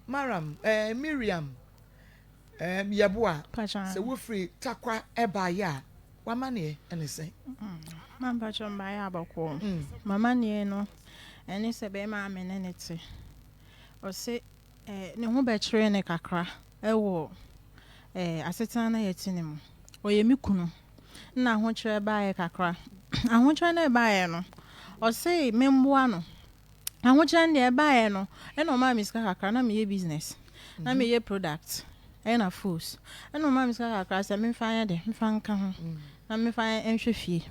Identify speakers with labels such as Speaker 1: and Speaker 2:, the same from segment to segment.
Speaker 1: Maram, Miriam, Yabua, se wo free takwa eba ya. Wa mane ene say.
Speaker 2: Mamba chomba ya bako. Mama ni no. Ene se be ma amenenete. O se ne ho be kire ne kakra. Ewo asetana na yetine mu. Oyemi kunu. Na ho kire ba ye kakra. Aho kire na ba ye no. O se memboa no. Aho kire ne ba ye no. E no ma miska kakra na me ye business. Na me ye product. E na foods. E no ma miska kakra se me fa ya de, me fa nka ho. Na me fa enhwefie.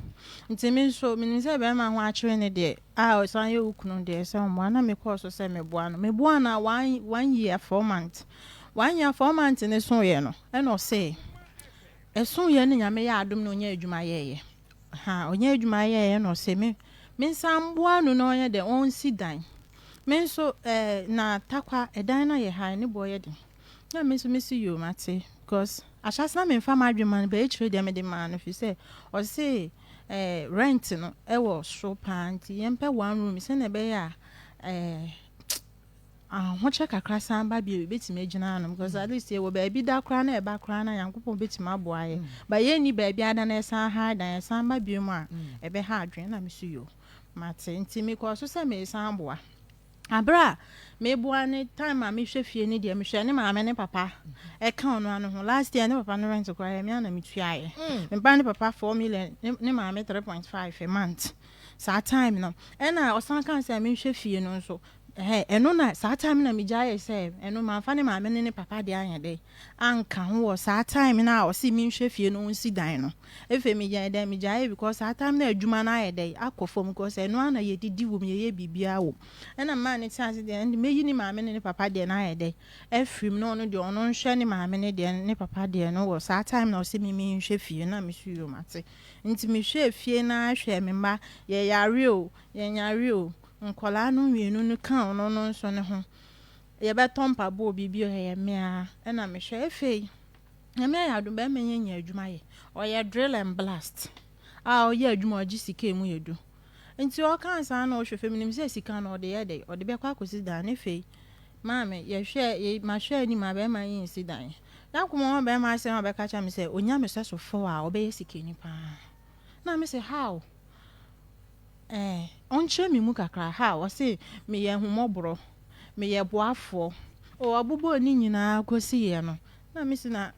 Speaker 2: Nti me so me nse be ma ho a kire ne de. O san ye ukunu de se mo na me course se me boa no. Me boa na 1 year 4 months. 1 year 4 months ne so ye no. E no say esun ye ne nyame ya adom no nya adwuma ye. Onya adwuma ye no say me nsam boa no no ye de on si dan. Me so na takwa edan na ye ha ne boy ye de. Na me so me see you mate because ashas na me fa ma adwuma be e de me de man if you say or say rent no e wo so panti ye mpe 1 room se na be ya ho check akra san ba bi betime agina no because at least ye wo ba bi da kra na e ba kra na yankopon betime aboa ye ba ye ni ba bi ada na san ha dan san ba bi mu a e be ha adwen na me see you mate nti me ko so se me san boa abra me boa ne time a me hwe fie ni de me hwe ne ma me ne papa e ka ono ano ho last year ne papa no rent kwa me ana me tuaye me ba ne papa 4 million ne ma me 3.5 a month sa time no e na osan kan se me hwe fie no so eno na sa time na me jaye se eno ma fa ne ma me ne papa de anya de anka ho wo sa time na o si me hwe fie no nsi dan no efe me jaye de me jaye because sa time na adwuma na ayede akofom because eno ana ye didi wo me ye bibia wo ena ma ne chance de and me yi ni ma me ne papa de na ayede efrim no no de ono nhwe ne ma me ne de ne papa de no wo sa time na o si me hwe fie na me suyo mate nti me hwe fie na hwe me ma ye yare o ye nyare o nkola no wienu no kan no no so ne ho ye beton pa bo bibio ye me a na me hwe efe na me ya do be me nya adwuma ye o ye drill and blast o ye adwuma o gisike mu yedu nti o kan san na o hwe feminim se sika na o de ye de o de be kwa kosi dan efe ma me ye hwe ye ma hwe ni ma be ma yin si dan na kuma o be ma se o be ka cha me se onya me se so fo a o be ye sike ni pa na me se how onche mi mu kakra ha o se me ye humobro me ye boafo o abubo ni nyina kosi ye no na me si na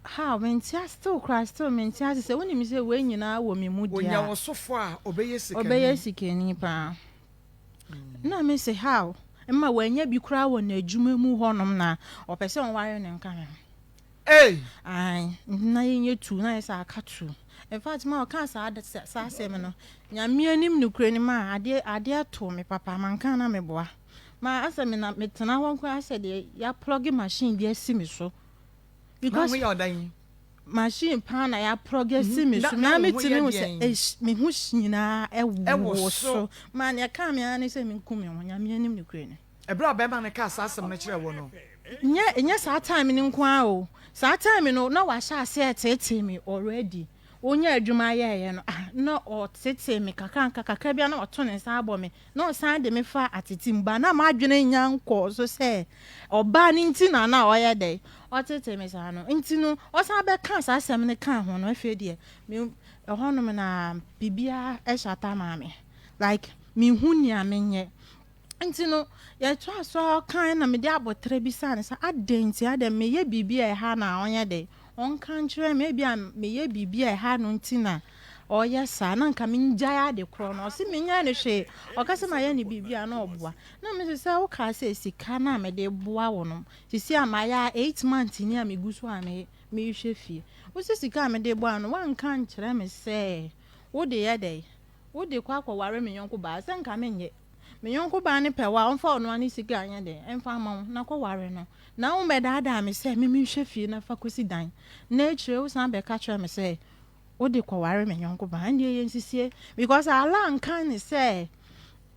Speaker 2: ha mentia still cry still mentia se woni mi se we nyina wo mi mu dia
Speaker 1: onya wo sofo a
Speaker 2: obeye sikani pa na me se how emma wanya bi kura wo na adwuma mu honom na opese on ware ne nka ai na yenye tu na esa akatu in fact ma o kan sa se me no nyame anim nukure ni ma ade ato me papa man kan na me boa ma asa me na metena ho kwa asa de ya plug machine de asi me so because machine pan na ya plug asi me so na me tini ho se me hu nyina ewo so ma na ka me ani se me nkumi ho nyame anim nukure ni
Speaker 1: ebra be ma ne ka sa asem na kire wo no
Speaker 2: nya sa time ni nko a o sa time no na wa sha ase etete me already onya adwuma ye no na o tete me kakra bia na oto ne san abo me na o san de me fa atitimba na ma adwene nyanko so se oba ni nti na o ye de o tete me san no nti no o san be kan sa asem ne kan ho no afi de me hono me na bibia e Shatta ma me like me hu ni amenye nti no ye twa so kan na me de abotre bi sa ne sa adenti ade me ye bibia e ha na onye de on kan kire me bia me ye bibia e ha no ntina o ye sa na nka me njaya de kro no se me nya ne hwe o ka se ma ye ne bibia na oboa na me se wo ka se sika na me de boa wo no sisi amaya 8 months ni am guso a me hwe fie wo se sika me de boa no wan kan kire me se wo de ye de wo de kwa ware me yonko ba se nka me nye me yonko ba ne pewa on fa ono ani sika anya de emfa ma na kwa ware no na wo me da me se me hwe fie na fa kosi dan na chire wo san be ka kire me se wo de kwa ware me yonko ba ande ye nsisie because ala nkan ni se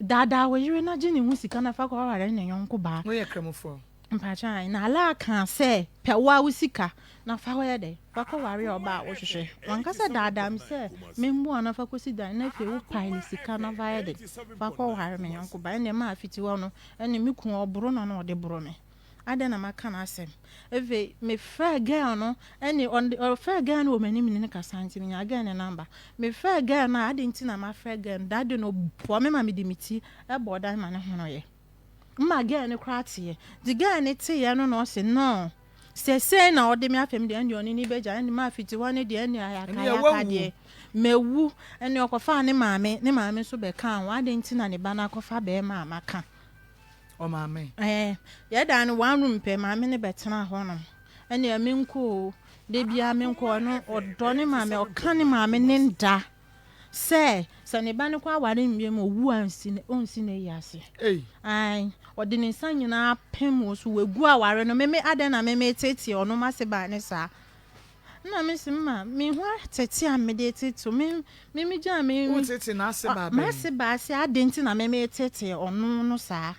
Speaker 2: dada wo yire na gini hu sika na fa kwa ware ne yonko ba
Speaker 1: wo ye kremofo
Speaker 2: mpacha na ala kan se pewa wo sika na fa wo ye de fa kwa ware oba wo hwehwe wanka se dada me se me mbo na fa kosi dan na fe wo pile sika na va ye de fa kwa ware me yonko ba ene ma afiti wo no ene mi ku obro na o de bro me adena maka na asem eve me fair girl no any on the fair girl no mani me ne kasa nti me nya girl ne number me fair girl na ade nti na ma fair girl that do no po me ma me dimiti e boda ma ne hono ye ma girl ne krate the girl ne te ye no no se no se na ode me afem de ande oni ni beja ande ma fiti one de ande ayaka de mewu ene okofa ne maame so be kan wa ade nti na ne ba na akofa be ma amaka
Speaker 1: o maame
Speaker 2: ye da no one room pe maame ne betena ho no ene amenko de bia amenko no odo ne maame oka ne maame ne nda se ne ba ne kwa ware mbiem owu onsi ne yase ai ode ne nsa nyina pem so wegu aware no meme ade na meme tete ono mase ba ne sa na me simma me ho tete a me de tete me ja me
Speaker 1: o tete na ase ba
Speaker 2: mase ba ase ade nti na meme tete ono no sa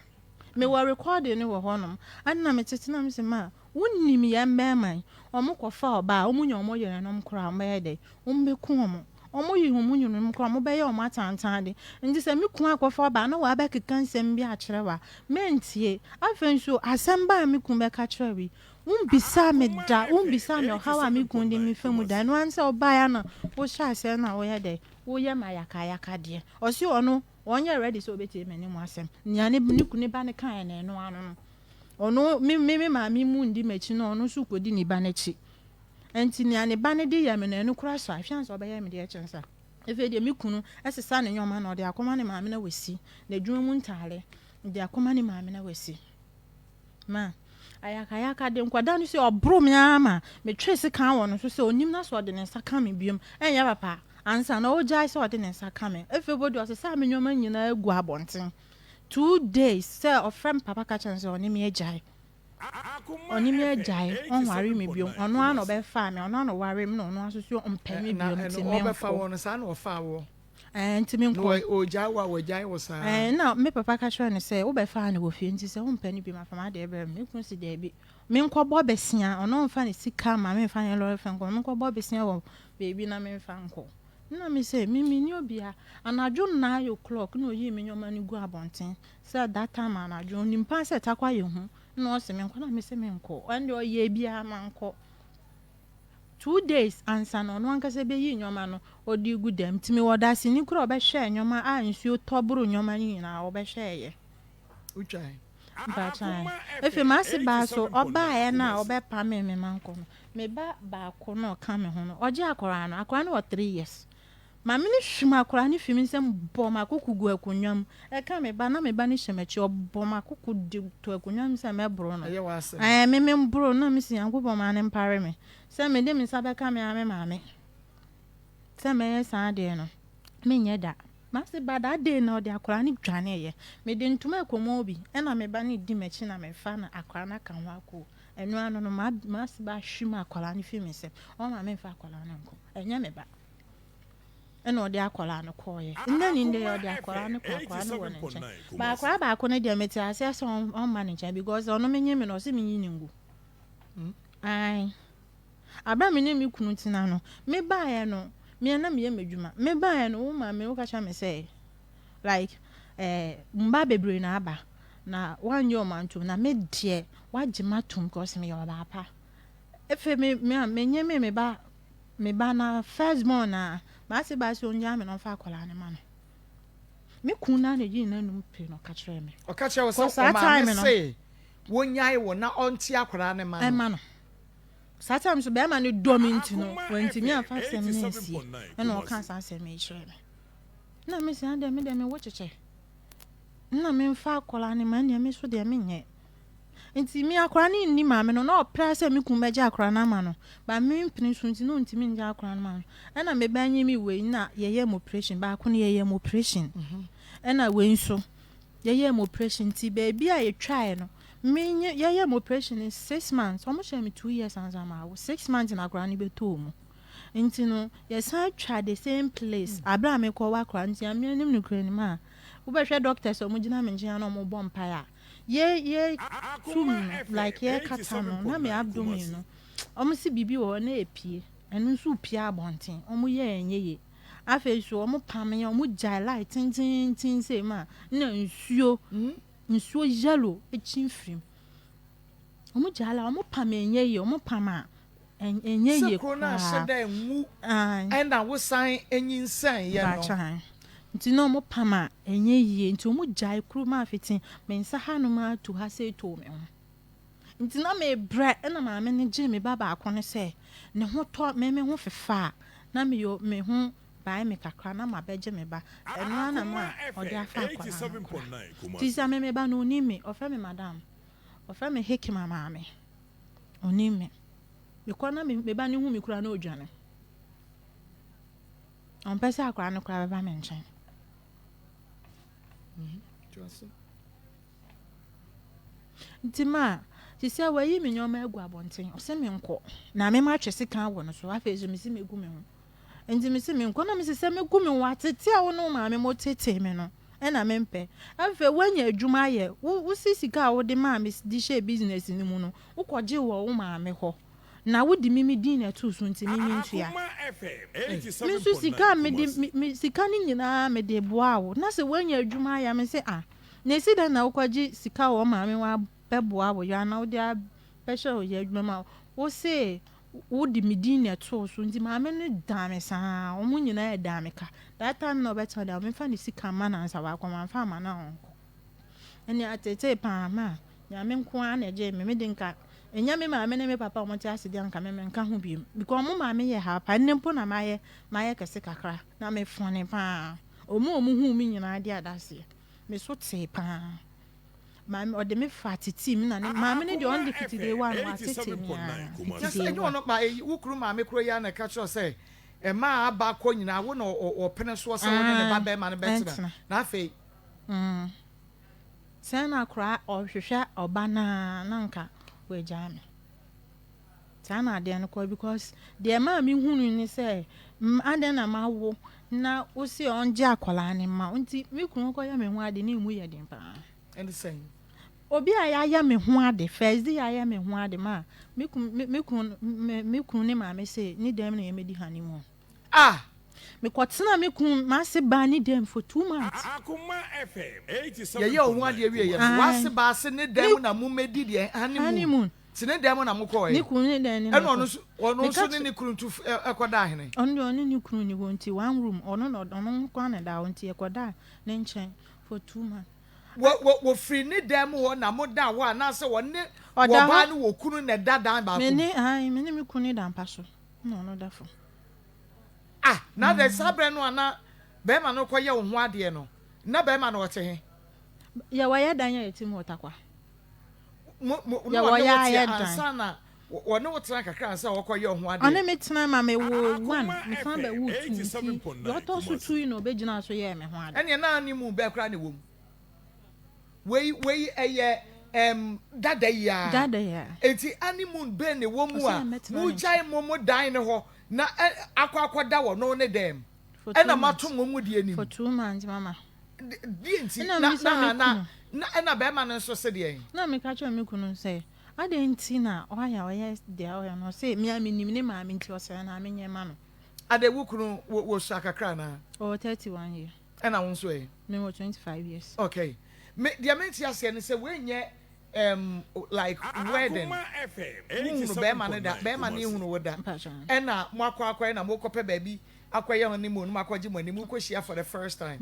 Speaker 2: me were recording ni wo honom ade na me tete na me simma wonnim ye mbema omo kofa oba omunya omo yere no mkora mbede ombeku omo yi homunyu no mkora mo beye omo atantande ndi se me ku akofa oba na wa ba keka nsem bi a kyerɛwa mentie afenso asamba me ku be ka kyerɛwi bisa me hawa me ku ndi me famu da no ansa oba ya na wo sha ase na wo ye de wo ye mayaka de o si ono onye ready so obeti me ni mu asem nya ne ku ne ba ne kan na eno ano no ono me ma mi mu ndi machi no ono su kodi ni ba na chi enti ni ane ba ne di ya me na eno kura so afia so oba ya me de chensa efe de mi kunu esesa ne nyoma na ode akoma ne maame na wasi na dwuma mu ntare de akoma ne maame na wasi ma ayaka de nkwada no se obro me ama me twese kan wo no so se onim na so ode ne nsa ka me biom enya papa ansa na o jai so ode ne nsa ka me efe bodi o se sa me nyoma nyina egu abonten 2 days say of friend papa ka chance oni me ejai on worry me biom ono an obefa me ono an worry me no ono asusu ompa me biom ti me
Speaker 1: obefa wo no sa na ofa wo
Speaker 2: nti me nko
Speaker 1: o jai wo sa
Speaker 2: na me papa ka chance say obefa na wo fie nti say ompa ni biom afama de ebe me kun si de bi me nko bo besia ono mfa ne sika ma me mfa ne lori fe nko nko bo besia wo baby na me mfa nko na me say me ni obia anadwo 9 o'clock na oyi me nyoma ni gu abonten say that time anadwo ni mpa say takwa ye hu no se me nko na me say me nko and oye bia ma nko 2 days ansa no anka say be yi nyoma no odi gu dem timi woda si ni kura obehwe nyoma a nsuo toburu nyoma ni na obehwe ye
Speaker 1: uchai
Speaker 2: bachai efe masi ba so oba ye na obepa me manko no me ba ko no ka me ho no oje akora no 3 years mami ni hwima akora ni fimi nsem bo makokugu akunwam e ka me ba na me ba ni hwemachi obo makoku di to akunwam se me bro no me bro na me si yankopɔ ma ne mpare me se me de me sabe ka me ame maame se me sa de no me nyeda masi ba da de na ode akora ni dwane ye me de ntuma akomo obi e na me ba ni di mechi na me fa na akora na kan wa ko enu anu no masi ba hwima akora ni fimi se o ma me fa akora na nko enya me ba eno ode akola no koye ndani nde ode akola no kwa no wona nche ba akola ba akona de meti ase so on man nche because ono menye me no se menyi ningu ai aba me ne me kunu tina no me ba ye no me na me ye medwuma me ba ye no wo ma me wo ka cha me say like mba bebre na aba na wanye o mantu na me de waje matum because me yo ba pa efe me menye me ba na first born na masi ba so nya me no fa akola ne ma no me kuna na yi na num pe no ka kire me
Speaker 1: o ka kire wo so ma me say wonyai wo na onti akola ne ma
Speaker 2: no satam so be ma ne dominti no wanti mi afa sem ne si e no ka sa sem e kire me na me si ande me wo cheche na me mfa akola ne ma ne me so de me nye nti mi akora ni maame no na opra se mi kumbeja akora na ma no ba mi mpini so nti no ntimi nja akora na ma no na me banyi mi we na yeye mo operation ba ko ne yeye mo operation na we nso yeye mo operation ti ba bia ye try no mi yeye mo operation in 6 months omo share me 2 years anza ma 6 months na akora ni beto mu nti no yes I try the same place abra me ko wa akora nti am nim no kura ni ma wo be hwe doctors omo gina me ngina na omo bom pa ya ye tum like ye katano na me abdomen no omo si bibi wo na epie enu nso pie abonten omo ye enye afa so omo pame omo jai light tin say ma na nsuo yellow echin frim omo jala omo pam enye ye omo pam a enye ye
Speaker 1: kwa na sheda enwu and wo san enyinsan ye no
Speaker 2: nti no omo pam a enye ye nti omo jai kru ma fitin me nsa hanu ma to ha say to me ho nti na me bre na ma me ne je me baba akone se ne ho to me ho fefa na me yo me ho bai me kakra na ma beje me ba eno na ma ode afa akwa ti sa me ba no ni me ofa me madam ofa me heki mama me oni me because me ba ni hu me kura na odwane on pesa akwa no kura ba me nchen ntima ti se wa yi me nyoma egu abonten o se me nko na me ma twese kan wo no so afa ezo me si me gu me ho enti me si me nko na me se me gu me wa tete a wo no ma me mo tete me no e na me mpe afa wanya adwuma ye wo sisika wo de ma me di share business ni mu no wo koje wo ma me ho na wo di mimi din na to so nti mimi ntua me so sika me di sika ni nyina me de boa wo na se wanya adwuma ya me se na si da na wo koje sika wo ma me wa beboa wo ya na wo dia pesha wo ya adwuma ma wo se wo di midin na to so nti ma me ne da me sa wo mu nyina e da me ka that time no better da me fa ni sika ma na nsa wa kwa ma fa ma na onko eni atete pa ma ya me nko a na je me de nka enya me ma me ne me papa mo ti asidi anka me nka ho bi because mo ma me ye ha pa ne mpo na ma ye kese kakra na me fone pa omu hu mi nyina ade adase me so te pa Mama or the me fatty team na mama ne de on the fiti dey one wa tete mi
Speaker 1: yes I don't know by wo kru mama kro ya na ka cho say e ma aba ko nyina wo na o pene so so wo ne ba be ma ne betina na afi say na kra o hwehwe oba na nka we jame sana de no ko because de ma mi hunu ni say ade na ma wo na wo si on je akola ni ma nti mi kunu ko ya me hu ade ni mu ye den pa and the same obi aya me ho ade first day aya me ho ade ma me kun ne ma me say ni dem na ye me di honeymoon me kwatena me kun ma se ba ni dem for 2 months
Speaker 3: Akoma FM 87
Speaker 1: ye ho ade wie ye wa se ba se ne dem na mu me di de honeymoon sine dem na mu ko ye
Speaker 2: ni kun ne dem ni
Speaker 1: e no so ne kun tu ekoda hene
Speaker 2: ono ni kun ni wonti one room ono kwa na da wonti ekoda ne nchen for 2 months
Speaker 1: wo free ni dem wo na mo da wo na se wo ne wo ba ni wo kunu ne dadan ba ko
Speaker 2: me ne me kunu dan pa so no da fo
Speaker 1: na the sabre no ana be ma no koye wo ho ade no na be ma no wote he
Speaker 2: ya wa ya dan ya etim otakwa
Speaker 1: ya wa ya dan sana wo ne wote kakra nsa wo koye wo ho ade
Speaker 2: ona me tena ma me wo one me fan be wo 2 yo to so 2 no be gina so ye me ho ade
Speaker 1: ene na ni mu be kra ne wo we eye dada ya enti honeymoon be ne wo mu a mu jai momo dan ne ho na akwa da wo no ne dem ena mato mo mu die ni
Speaker 2: for 2 months mama
Speaker 1: die enti na be ma no so se de
Speaker 2: na me ka cho me kunu se ade enti na o ya de o no se mi nim ne ma me enti o se na me nye ma no
Speaker 1: ade wo kunu wo shakakra na
Speaker 2: 31 years
Speaker 1: ena wo so
Speaker 2: me 25 years
Speaker 1: okay me dia menti ase ne se we nye like wedding unu be ma ne da be ma ne hunu woda ena mo akwa na mo kope baby akwaye ho ne mo no akwaje mo ne mo koshia for the first time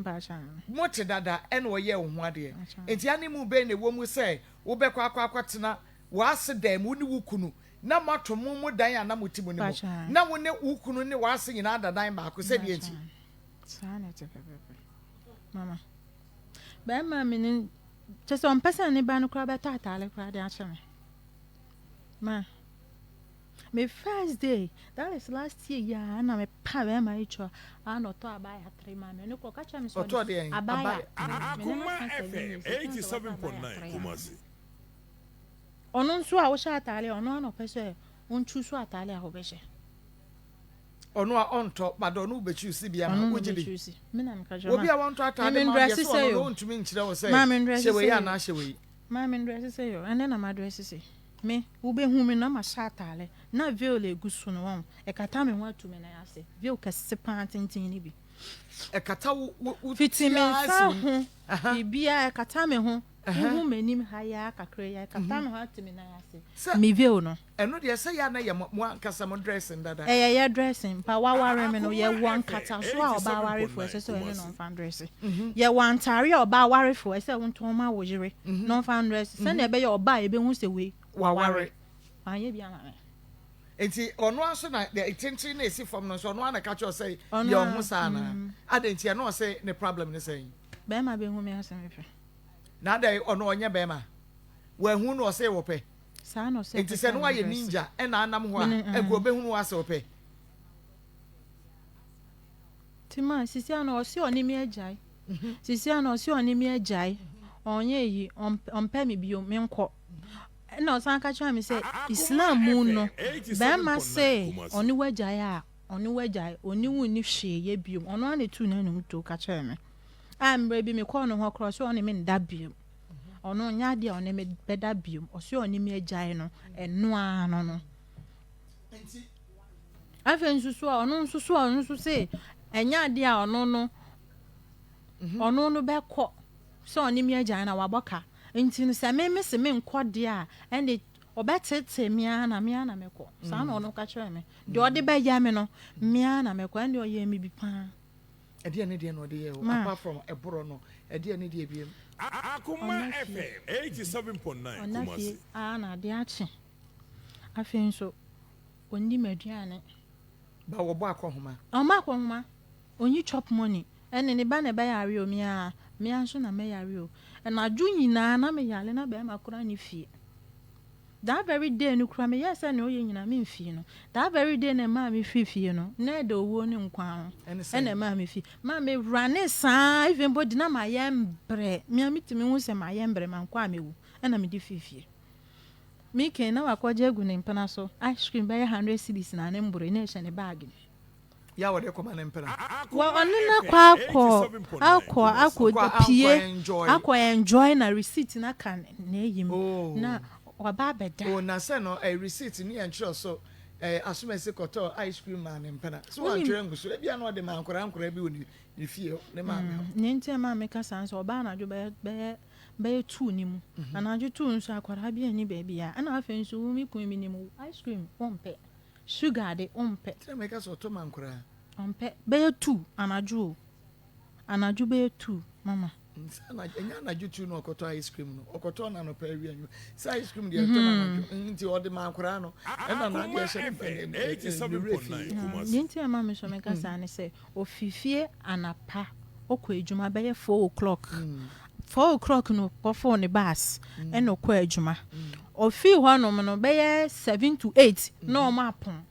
Speaker 1: mo te dada ena wo ye wo ho ade enti ane mu be ne wo mu se wo be akwa tena wo ase dem wo ne wo kunu na mato mo dan ya na mo ti mo ne mo na wo ne wo kunu ne wo ase nyina dadan ba ko se bi enti
Speaker 2: sana te pepe mama ba ma me just on person ne ba no kra ba tata le kra de ache me my first day that is last year ya na me pa ba ma icho no to abaya 3 ma me no ko ka cha me so abaya
Speaker 3: Akoma FM 87.9 kumasi
Speaker 2: ono nso a wo sha atale ono no pese on chusu atale a ho be she
Speaker 1: ono a onto bado no be choose bia ma
Speaker 2: ojidi me na me ka jama
Speaker 1: obi a wonto atade ma ye so ono ntumi nkire wo say shewe ya na shewe
Speaker 2: ma me dress say yo ene na ma dress say me wo be hu me na ma sha atale na veil egusu no won e kata me ho atu me na ya say veil ka se pa tintin ni bi
Speaker 4: ekata wo
Speaker 2: fitimi sa ho bibia ekata me ho wo manim ha ya kakra ya ekata me ho atimi na yase me view no
Speaker 4: eno de say ya na ye mo ankasa mo dressing dada
Speaker 2: ya dressing pa waware me no ye wan kata so a oba ware fo ese so eno no fan dress ye wan tare oba ware fo ese wonto ma wo jire no fan dress se na ebe ye oba ebe hu se we
Speaker 4: waware
Speaker 2: anye bia na
Speaker 4: enti ono aso na the tension na esi from no so ono na ka cho say ye ho sa na adenti ya no say ne problem ne say
Speaker 2: be ma be hu me asem fe
Speaker 4: na dai ono onye be ma wa hu no say wo pe
Speaker 2: sa no say
Speaker 4: enti se no aye ninja e na anam ho a e go be hu no ase wo pe
Speaker 2: tima sisi ana o si oni mi ajai sisi ana o si oni mi ajai onye yi ompe mi bio me nko na osan ka cha mi say Islam mu no be ma say oni wajai a oni wajai oni wu ni hwe ye bio ono ana tu na num to ka cha me ambre bi me ko no ho cross oni me nda bio ono nya dia oni me beda bio o si oni mi ajai no eno ano no
Speaker 4: enti
Speaker 2: afen susu a ono susu a ono say enya ade a ono no be ko so oni mi ajai na waboka enti no se me se me nkode a ende obetete mia na me ko sa na ono ka kire me de ode be ya me no mia na me ko ende oye mi bi pa
Speaker 4: ede ne de no de ye apart from eboro no ede ne de biem
Speaker 3: Akoma FM 87.9 kumasi
Speaker 2: na de achi afen so oni maduane
Speaker 4: ba wo bo akohoma
Speaker 2: akohoma onyi chop money ene ne ba na be yare o mia nso na me yare o na aju nyina na me yale na be ma kura ni fie that very day no kura me yes na oye nyina me mfie no that very day na ma me fie no na de owo ni nkwa ho ene ma me fie ma me rane sa even body na ma yembre me amitimi hu se ma yembre ma nkwa mewu ena me di fie me ken na wakwaje egu ne mpana so ice cream be 100 cedis na ne mbure na ehye ne bag
Speaker 4: ya wode koma na mpana
Speaker 2: wa onina kwa akọ pie akọ enjoy na receipt na kan na eyim na oba beda
Speaker 4: na se no a receipt ni enchro so asumese koto ice cream na ne mpana so wan twere nguso e bia na ode ma ankora bi woni ni fie ne ma me
Speaker 2: ne ntia ma me ka san so oba na jo be tu ni mu ana jo tu nso akwara bia ni ba bia ana afa nso mi kun mi ni mu ice cream pompe sugar de ompe
Speaker 4: tell me ka so to man kura
Speaker 2: ompe be tu anaju be tu mama
Speaker 4: sana enya na jutu no okoto ice cream no okoto na no pa wi anyu sa ice cream de to na no nti ode man kura no e na na de she
Speaker 3: 87.9 kumasi
Speaker 2: nti ama me so me ka sa ne se ofifie anapa okọ ejuma be 4 o'clock 4 o'clock no kofo ne bus e no kọ ejuma ofi ho no be 7 to 8 no ma pon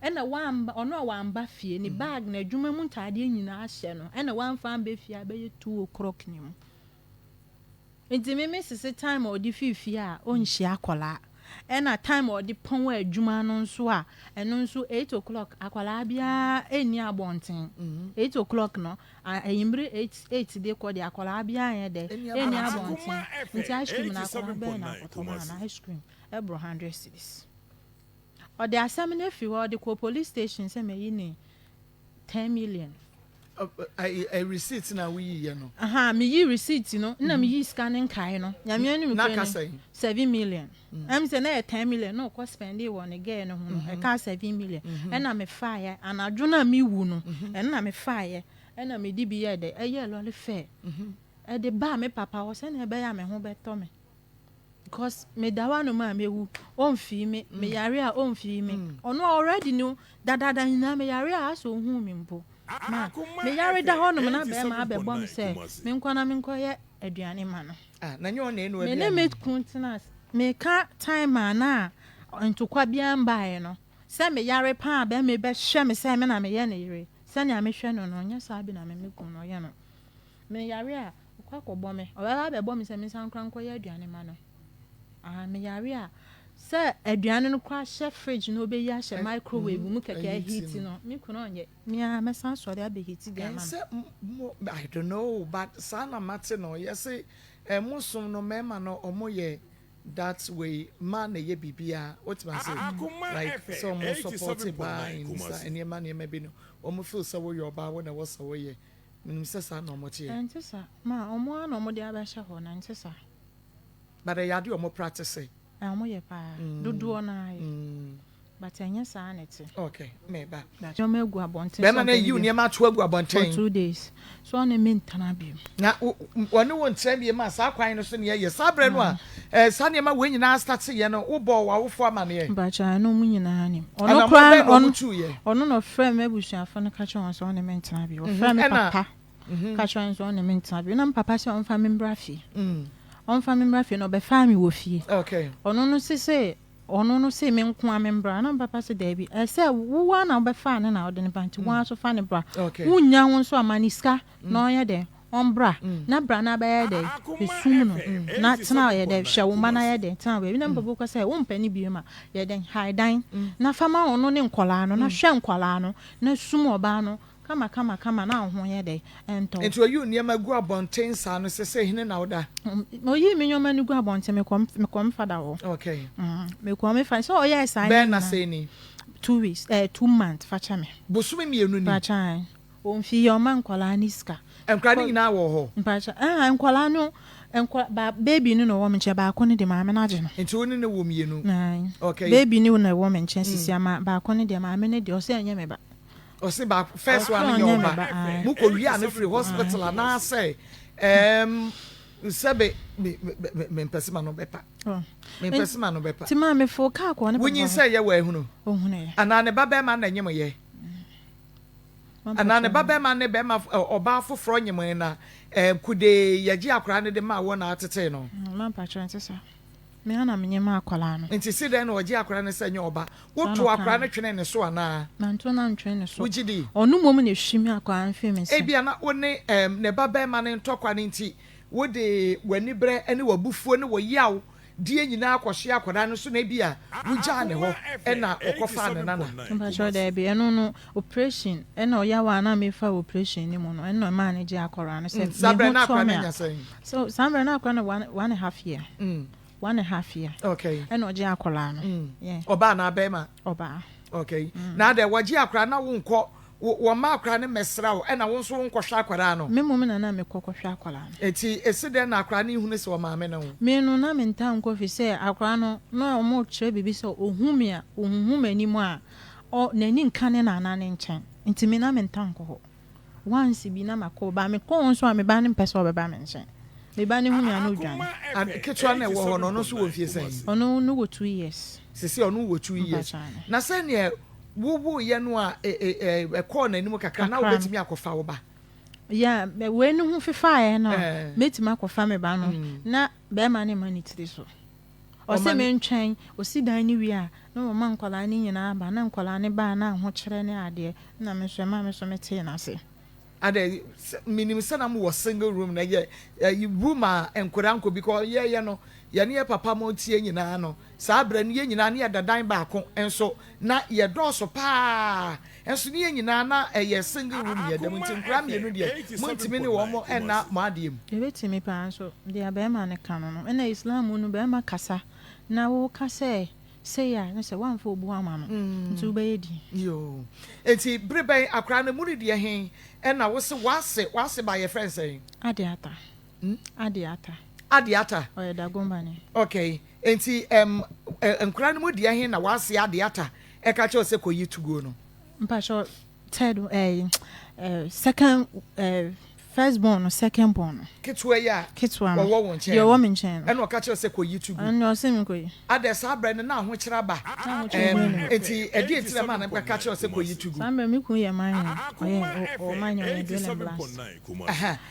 Speaker 2: ena wamba ono wamba fie ni bag na adwuma mu ntade nyina ahye no ena wamfa amba fie be 2 o'clock ni mu enti me sese time odi fifie a onhye akola ena time odi pon wa adwuma no nso a eno nso 8 o'clock akola bia eni abonten 8 o'clock no ayimbre 8 de ko de akola bia ye de eni abonten enti ice cream na akola be na akola na ice cream ebro 100 cedis or the assembly if you or the police station say me ni 10 million
Speaker 4: a receipt na we you know
Speaker 2: me yi receipt no na me yi scanning kai no nyame anu
Speaker 4: na ka say
Speaker 2: 7 million am say na 10 million no ko spend e won again no e ka 7 million and na me fire and adwo na me wu no and na me fire and na me di bi ye de e ye lole fair e de ba me papa wo say na be ya me ho beto me because me dawa no ma mewu onfi me yare a onfi me ono already no dada na me yare a so hu me mpo me yare da ho no na be ma be bom say me nkwana me nkoye aduane ma no
Speaker 4: na nye ona enu
Speaker 2: aduane me na me continue me ka time na ntokwa bia mbae no say me yare pa be me be hwe me say me na me ye na yire say na me hwe no no nya sa bi na me kun no ye no me yare a kwa kobọ me oba be bom say me san kran nkoye aduane ma no me yare a se aduane no kwa hye fridge no be ya hye microwave mu keke heat no me kuno onye me a me san so dey be heat dey man
Speaker 4: I don't know but sana mate no yes musum no mema no omoye that way man ye bibia what man say like some supported by any man maybe no feel so we your ba when I was away say no much here
Speaker 2: ntisa ma omo na omo de abasha ho na ntisa
Speaker 4: but I had omo practice
Speaker 2: omo ye pa dodo na aye but enya sa na ti
Speaker 4: okay me ba
Speaker 2: yo me gu abonten
Speaker 4: be man you ne ma to agu abonten
Speaker 2: for 2 days so on me ntana bi
Speaker 4: na wonu won tram bi ma sa kwan no so ne ye sabre no a sa ne ma we nyina start ye no wo bo wa wo fo amane
Speaker 2: ba cha no mu nyina ni ono kra ono no frame abusuafo no ka che won so on me ntana bi wo frame papa ka che won so on me ntana bi na papa se on fa me mbrafi on fa me mbrafi no be fa mi wo fie
Speaker 4: okay
Speaker 2: ono no se ono no se me nko amembra na papa se da bi e se wo na be fa ne na ode ne banti wo aso fa ne bra wunya won so amaniska na oye de ombra na bra na ba ye de besum no na tena ye de hwe wo mana ye de tena we bi na papa ko se wo mpani bi ma ye de haidan na fama ono ne nkola no na hwe nkola no na sum oba no kama na ho ye de ento
Speaker 4: ento you niam agu abonten sa no se hene na woda
Speaker 2: oyi me nyoma ni gu abonten me kom fada ho
Speaker 4: okay
Speaker 2: me kom me fa so oye sign
Speaker 4: ben na say ni
Speaker 2: 2 weeks 2 months facha me
Speaker 4: bosumi mienu ni
Speaker 2: facha o mfi yo man kwala niska
Speaker 4: enkra ni na wo ho
Speaker 2: facha enkwala no ba baby ni no wo menche ba ko ni de ma me na je no
Speaker 4: enti woni ne wo mienu okay
Speaker 2: baby ni na wo menche sisi ama ba ko ni de ma me ne de o se enye me ba
Speaker 4: o se ba first one in your ba mu ko wi an free hospital na say sebe me pesima no bepa me pesima no bepa
Speaker 2: ti ma me fo ka ko ne
Speaker 4: ba wonyin say ye wa ehunu
Speaker 2: ohunu
Speaker 4: ana ne baba ma na nyem ye ana ne baba ma ne be ma oba foforo nyem na kude yaji akora ne de ma wo na atete no
Speaker 2: ma pa chance sa me ana me nyema akwala no
Speaker 4: nti si den oji akora ne se nye oba woto akora ne twene ne so ana
Speaker 2: na nto na ntwene ne so
Speaker 4: wugidi
Speaker 2: onu mom ne hwimi akwa anfe me se
Speaker 4: ebia na woni ne baba ma ne ntokwa ne nti wode wani bre ene wabufuo ne woyaw die nyina akwhye akora no so na bia wugya ne ho ena okofa ne nana
Speaker 2: mba cho da bia no operation ena oyawa na me fa operation ni mu no ena ma ne je akora no se
Speaker 4: sabre na akora nya sen
Speaker 2: so sabre na akora no 1.5 year 1.5 year
Speaker 4: okay
Speaker 2: ena oje akora no yeah
Speaker 4: oba na abema
Speaker 2: oba
Speaker 4: okay na de waji akora na wo nko wo ma akora ne mesra wo ena wo nso wo nkɔhwɛ akora no
Speaker 2: me mom na me kokɔhwɛ akora no
Speaker 4: eti eside na akora ne ihunu se wo ma me na wo
Speaker 2: me no na me ntan kofi se akora no na o mo kyerɛ bibi se ohumi a ohunhum animu a o nani nka ne na na ne nkyɛn nti me na me ntan kɔ hɔ once bi na makɔ ba me kɔ nso a me ba ne mpɛsɛ obɛba me nkyɛn me ba ne hu ya no dwan
Speaker 4: ketwa na wo hɔ no no so wo fie sɛn
Speaker 2: ono no wo 2 years
Speaker 4: sisi ono wo 2 years na sɛ ne wo ye no a call na nimu kakra na obetimi akofa wo ba
Speaker 2: yeah we no hu fifa ye no metimi akofa me ba no na be ma ne mani tiri so o se me ntwen o si dan ni wi a na mo man kwala ni nyina ba na nkwala ne ba na ho kyerɛ ne ade na me so ma me so mete na se
Speaker 4: ade minim sana mo wo single room na ye room a enkora nko because ye no ye ne papa mo tie nyina no saa bra ne ye nyina ne dadan ba ko enso na ye dɔso pa enso ne ye nyina na ye single room ye dem nti nkra me no de mo ntimi ne wo mo na mo adiem
Speaker 2: ye betimi pa so de abema ne kan no na islam no be ma kasa na wo kasa say ya na se wan fo obu ama no nti wo be yedi
Speaker 4: yo enti brebe akra na mu ne de hen na wo se wase ba ye friend say
Speaker 2: adiata
Speaker 4: adiata
Speaker 2: oye da gomba ne
Speaker 4: okay enti nkra no mu de hen na wase adiata e ka che se ko yitugo no
Speaker 2: mpa sho third second first born or second born
Speaker 4: kitwa ya
Speaker 2: kitwa
Speaker 4: wo wo nchen
Speaker 2: yo wo menchen
Speaker 4: e no ka che se ko yitugo
Speaker 2: no se mi ko yi
Speaker 4: ade sa bra ne na ho kyera ba enti edi etira ma na ka che se ko yitugo
Speaker 2: samba mi ku ye man o man yo do na blast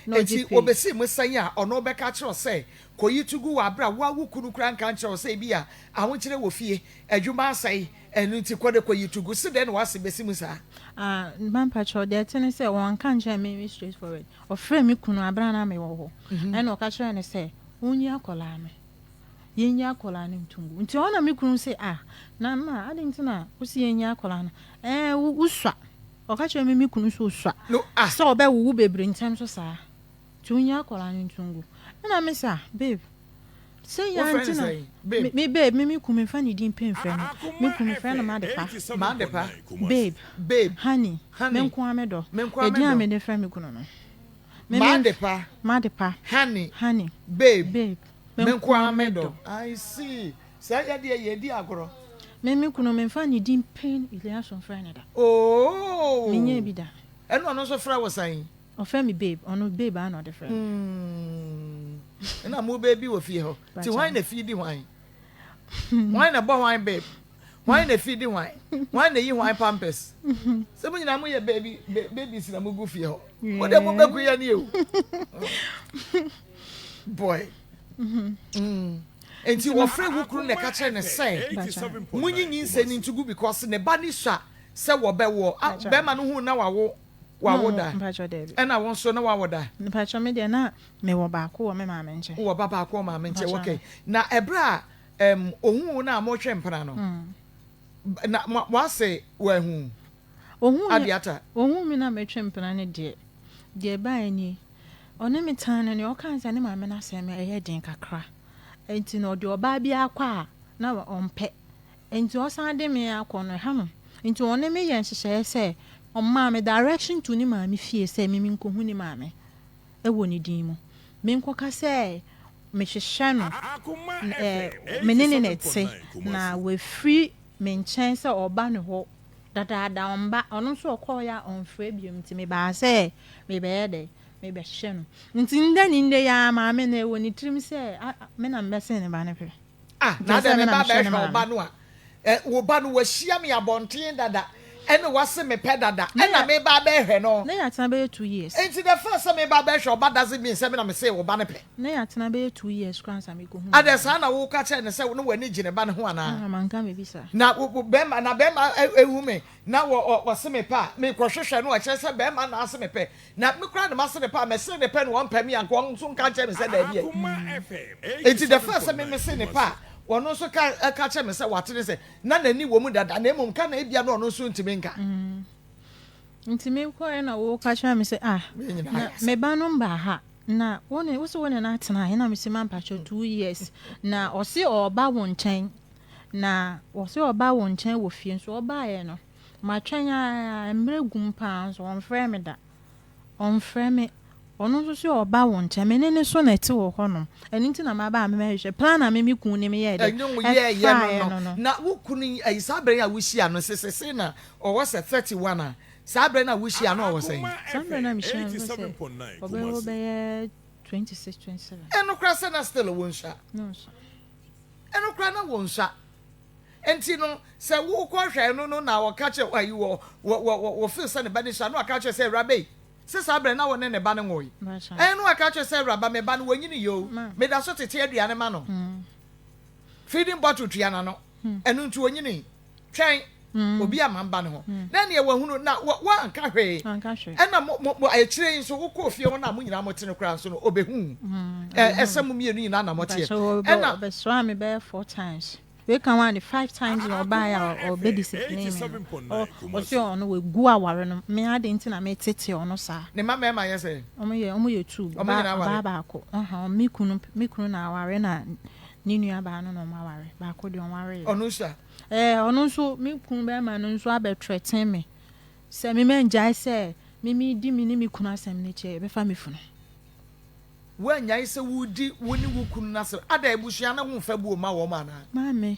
Speaker 4: enti obesi mo san ya ono be ka che se ko yitugo wa bra wa wu kunu kran kan che se bi a aho kyere wo fie adwuma asai enu ti kwode ko yitugo se de na wase besi mu sa
Speaker 2: man patrol de tene se won kan che me straight forward o frame mi kunu abra na me wo ho e na o ka kire ne se onyi akola me yenyi akola ne ntungu nti ona mi kunu se na ma ade ntina wo si yenyi akola na uswa o ka kire me mi kunu so uswa
Speaker 4: no
Speaker 2: so obe wu bebre ntem so sa ti onyi akola ne ntungu na me sa babe
Speaker 1: Say Auntie na. Me babe, me come funny din pen friend. Me come friend ma de pa. Babe. Honey. Men kwa me do. E dia me de friend me kuno no. Ma de pa. Honey.
Speaker 4: Babe. Men kwa me do. I see. Say ya de ye di agoro.
Speaker 1: Me kuno me funny din pen ile aso friend da.
Speaker 4: Oh.
Speaker 1: Me nya bi da.
Speaker 4: E no so fra wo san.
Speaker 1: O friend me babe, ono babe an no de friend.
Speaker 4: Na mo baby wo fie ho. Ti why na feed wine? Why na bo wine babe? Why na feed wine? Why na yi wine pampers? Se mo nyina mo ye baby si na mo gu fie ho. Wo de mo be ku ya ni o. Boy. Enti wo frɛ wo kru na ka kyerɛ ne sɛ munyinyi nsɛ ni ntugu because ne ba ni sha sɛ wo be wo be ma no hu na wawo da ena won so na wawo da
Speaker 1: mpacho me de na me wo ba ko wo me ma me nche
Speaker 4: wo ba ba ko ma me nche okay na ebra ohun na mo hwe mpana no na wa se wa hu
Speaker 1: ohun
Speaker 4: adiata
Speaker 1: ohun mi na me hwe mpana ne de ba ani one me tan ne o kan sa ne ma me na se me eye den kakra enti no de oba bi akwa na ompe enti o san de me akọ no ha no enti one me ye nhyehyɛ se o ma me direction to ni ma me fie se me nko hu ni ma me e wo ni din mu me nko ka se me hyehyɛ no me ne ne tse na we free me nkyɛn se oba ne ho dada omba ono so okọ ya onfre biom ti me ba se me be ye me be hye no nti nde ya ma me na e wo ni trim se me na mbese ne ba ne pe
Speaker 4: na de me ba be hwe oba no a wo ba no wa hia me abonten dada ene wase me pe dada ena me ba be hwe no
Speaker 1: na ya tena be 2 years
Speaker 4: enti the first me ba be hwe oba doesn't mean say me na me say wo ba ne pe
Speaker 1: na ya tena be 2 years kwansa me ko hu
Speaker 4: adesa na wo ka che ne say no wani gine ba ne ho ana
Speaker 1: manka me bisa
Speaker 4: na be ma ehu me na wo se me pa me ko hwehwe no a che say be ma na ase me pe na me kra na ma se me pa me se ne pe no won pa me anko won so nka che me say da bia enti the first me se ne pa wono so ka che me say watene say na nani wo mu dada na emum ka na ebia no ono so ntimi nka
Speaker 1: ntimi ko na wo ka che me say me ba no mba ha na wone wo so wone na atena na me se man pa 2 years na o se oba won nchen na wo se oba won nchen wo fie so oba ye no ma twanya mregum pa so on frɛ me da on frɛ me ono so se oba won nchen me ne so na ti wo ho no eni nti na ma ba me hwehwe plan na me kun ni me ye de
Speaker 4: no na wo kun ai sabre ya wo hia no sesese na o was 31 a sabre na wo hia no o was say
Speaker 1: sabre na me hia 87.9 obe 26 27
Speaker 4: eno kra se na still won sha
Speaker 1: no sha
Speaker 4: eno kra na won sha enti no se wo ko hwe no na wo ka che ayi wo feel se ne ba ni sha no ka che se rabe se sabre na won ne ba ne ngoyi eno aka che se raba me ba no wanyini yo me da so tete aduane ma no feeding bottle tuana no eno ntu wanyini twen obi amamba ne ho na ne wahunu na wa anka hwe ena mo ayekire nso wo ko fie ho na mo nyina mo tene kra nso no obehu esem mienu nyina na mo tie
Speaker 1: ena be so am be 4 times we can one 5 times no buy or be discipline o se ono we gu aware no me ade nti na me tete ono sa
Speaker 4: ne mama ma yese
Speaker 1: omo ye tu ba ko me kunu na aware na ni nua ba no ma aware ba ko de onware
Speaker 4: ono sha
Speaker 1: ono nso me kunu be ma no nso abetreten me se me menjai se me di me ni me kunu asem ne che be fa me funu
Speaker 4: wanya ise wudi woni wukunu na se ada ebushia na hu fa bu ma wo ma na
Speaker 1: mame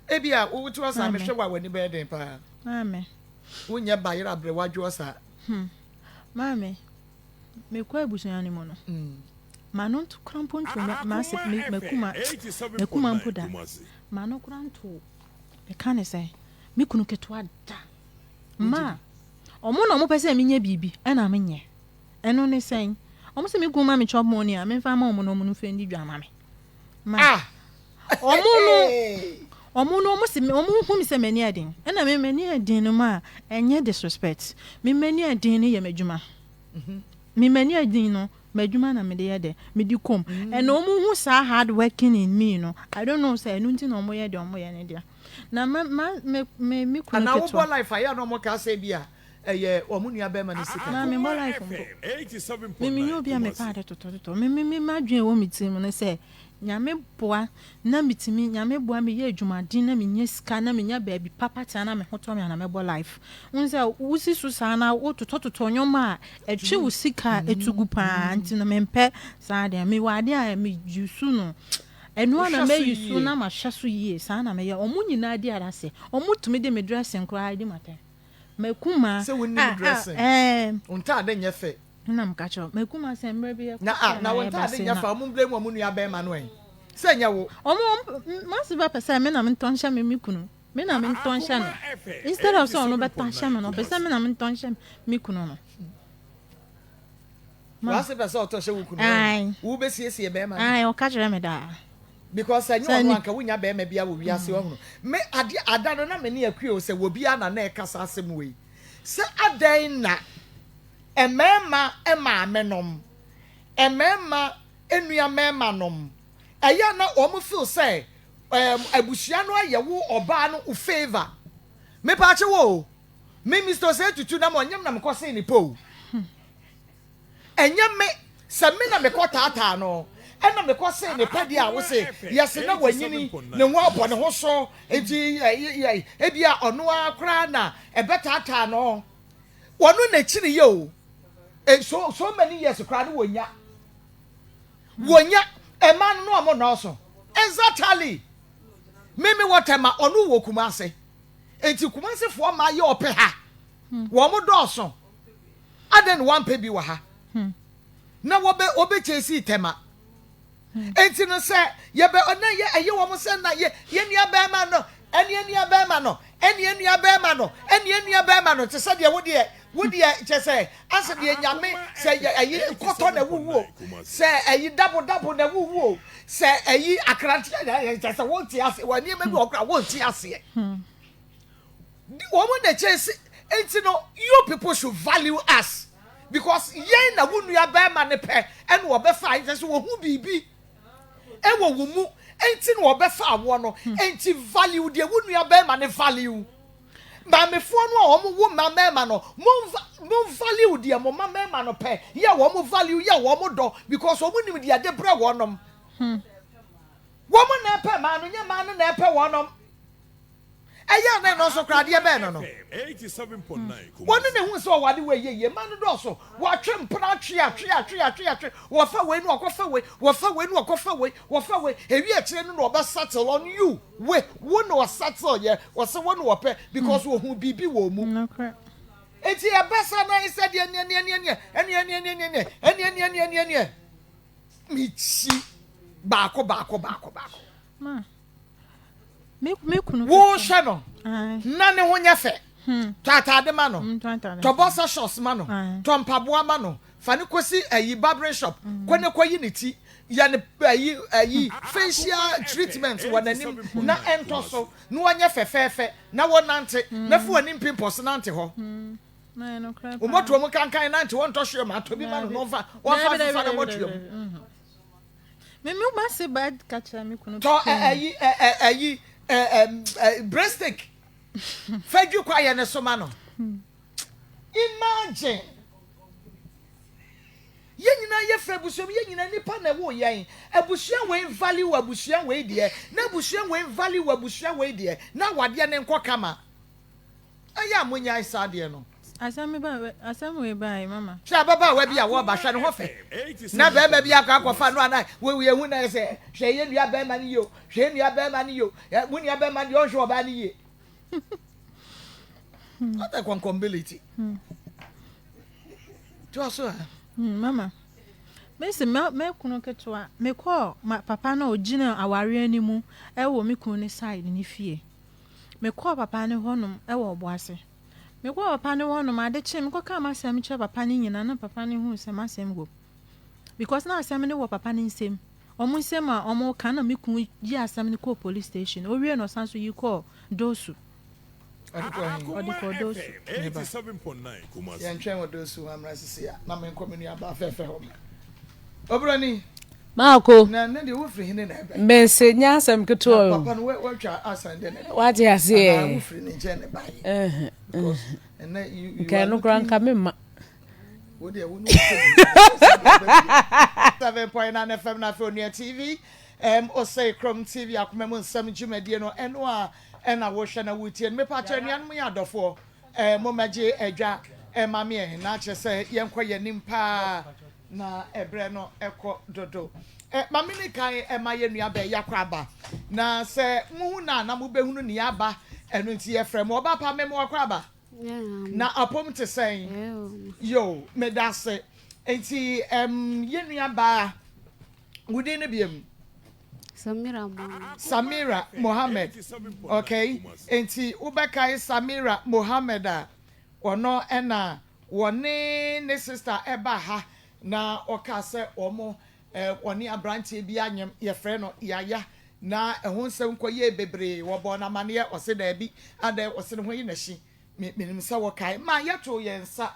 Speaker 4: ebia wo tu osa me hwe wa wani be den pa
Speaker 1: mame
Speaker 4: wonya ba yira bre wadwo osa
Speaker 1: mame me kwa ebushia ni mo no mano to krampon to ma se me kuma mpoda mano kranto me kan se me kunu keto ada ma omo na mo pese me nya bibi na me nye eno ne sen omo se me guma me chop money a me fa ma omo no mu fendi dwa ma me ma omo no omo se omo hu mi se mani adin na me mani adin no ma enye disrespect me mani adin ne ye madwuma me mani adin no madwuma na me de ye de me di kom and omo hu sa hard working in me no I don't know say enu nti na omo ye de omo ye ne dia na me kunu keto
Speaker 4: na wo bo life ya no mo ka say bia eye omunua be ma ne sika
Speaker 1: na me more life 87.9 me obi a me pa de toto me madwen wo mi tim no say
Speaker 2: nyame boa na mitimi nyame boa me ye adwumadin na me nya sika na me nya baby papa ta na me hoto me na me bo life unza usi susa na otototo nyoma etwe usika etugu pa nti na mempe sa de me wade a me jusu no enu ana me yusu na ma hwaso yie sa na me ye omu nyina di arase omu tumi de me dressing kra di mate mekuma
Speaker 4: se wonni dressing unta de nya fe
Speaker 2: na mkacho mekuma se mre bi
Speaker 4: na wonta de nya fa omu blame omu nua be ma no en se nya wo
Speaker 2: omu masiba pesa me na me ntonsha me mikunu me na me ntonsha no instead of so no betonsha me no pesa me na me ntonsha mikunu no
Speaker 4: wase pesa otonsha wukunu wo be siesie be ma
Speaker 2: ai o ka jere me da
Speaker 4: because anya onu anka wunya be ma bia wo wiase wo me ade ada no na me ne akuo se wo bia na e kasa asem we se adan na emema emaamenom emema enua mema nom eya na omo feel say abusia no ayewo oba no u favor me pa che wo me Mr. say tutu na mo nyam na me ko say ni po enyam me se me na me ko tata no ena me ko say ni padi a wo say yes na wanyini ne ho abo ne ho so enti ebia ono akra na ebetata no wonu na chiri ye o so many years kra no wonya a man no mo no so exactly meme whatever onu wo kumase enti kumase fo ma ye ope ha wo mo do so aden one pe bi wa ha na wo be chesi tema enti no se ye be ona ye aye wo mo se na ye nua be ma no eni nua be ma no eni nua be ma no eni nua be ma no te se de wo de che se ase de nyame se ayi koto na wuwo se ayi double na wuwo se ayi akranti che se wo ti ase wani me bi okra wo ti ase wo mo na che se enti no you people should value us because ye na wunu ya be ma ne pe en wo be fa ite so wo hu bibi e wo wo mu enti no wo be fa wo no enti value de wunu ya be ma ne value ba me fo no o mo wo ma mema no mo value de mo ma mema no pe ye wo mo value ye wo mo do because o mo nim de ade bre wo nom wo mo na pe ma no nya ma no na pe wo nom eya na no so krade e be no
Speaker 3: 87.9
Speaker 4: wonu ne hu so wade we ye ma no do so wa twe mpra twe wo fa we no akofa we wo fa we no akofa we wo fa we ewi a kire no no oba settle on you we wo no settle ye wo se wo no wo pe because wo hu bibi wo mu
Speaker 2: no correct
Speaker 4: eti e besa na ise de eni mi chi baako
Speaker 2: ma me kunu
Speaker 4: wo hwe no na ne ho nya fe tata de ma no to bossa shots ma no to mpaboa ma no fa ne kosi ayi barber shop kone koyi ne ti ya ne ayi facial treatment wananim na entoso no anya fefefe na wonante na fu ani pimples nante ho
Speaker 2: na no crap
Speaker 4: o moto mo kankan nante won to hwe ma to bi ma no no fa wo fa na moto
Speaker 2: me ma se bad catch me kunu
Speaker 4: to ayi breastic fedju kwa ye ne so ma no imagine ye nyina ye fa busuam ye nyina nipa na wo yen abusuam we value abusuam we de na abusuam we value abusuam we de na wade ne nkọ kama aya amonya isa de no
Speaker 2: asam we bai mama
Speaker 4: sha baba wa bia wo ba hwa ne ho fe na be ma bia akwa fa no ana we hu na se hwe ye nua be ma ni yo hwe nua be ma ni yo mu nua be ma ni o hwe oba ni ye what a compatibility to so
Speaker 2: mama me se me kunu ketwa me call papa na ogina aware animu e wo me kunu ni side ni fie me call papa ne honum e wo oboase me call papa ne honum ade che me koka masem che papa ni nyina na papa ne hu se masem go because na asem ne wo papa ni nsem omo nsem a omo kana me kunu ji asem ne call police station o wie no sanso yi call dosu
Speaker 3: Akoma 87.9 kumasi
Speaker 4: ya ntwen wo dosu amra sisi ya na me nkomenu aba fefe ho obroni
Speaker 5: Maako
Speaker 4: na ne de wo firi hene na ebe
Speaker 5: mense nya asem keto
Speaker 4: papa no we twa asande ne
Speaker 5: wati ase
Speaker 4: wo firi ne nche ne baye and then you
Speaker 5: kan no kranka memma
Speaker 4: wo de wo no 7.9 FM na Afia TV Osei Kofi TV Akoma nsem dwumadie no eno a ena wo hwe na wutie me pa cha nuan me adofo mo magye adwa mame na che se yenkɔ yanim pa na ebre no ekɔ dodo mame ni kan ma ye nua ba yakraba na se muhu na mo behunu ni aba eno nti ye frɛ mo oba pa me mo akraba na apom te sen yo me da se enti ye nua ba wudi ne biem Samira Mohammed. Okay. Enti ubeka Samira Mohammed a ono ena woni ne sister eba ha na oka se omo oni abrantie bi anyem ye frɛ no yaya na ehun se nkoye bebre wo bo na mane ose da bi ada ose ne ho yi na hyi menim se wo kai ma yeto ye nsa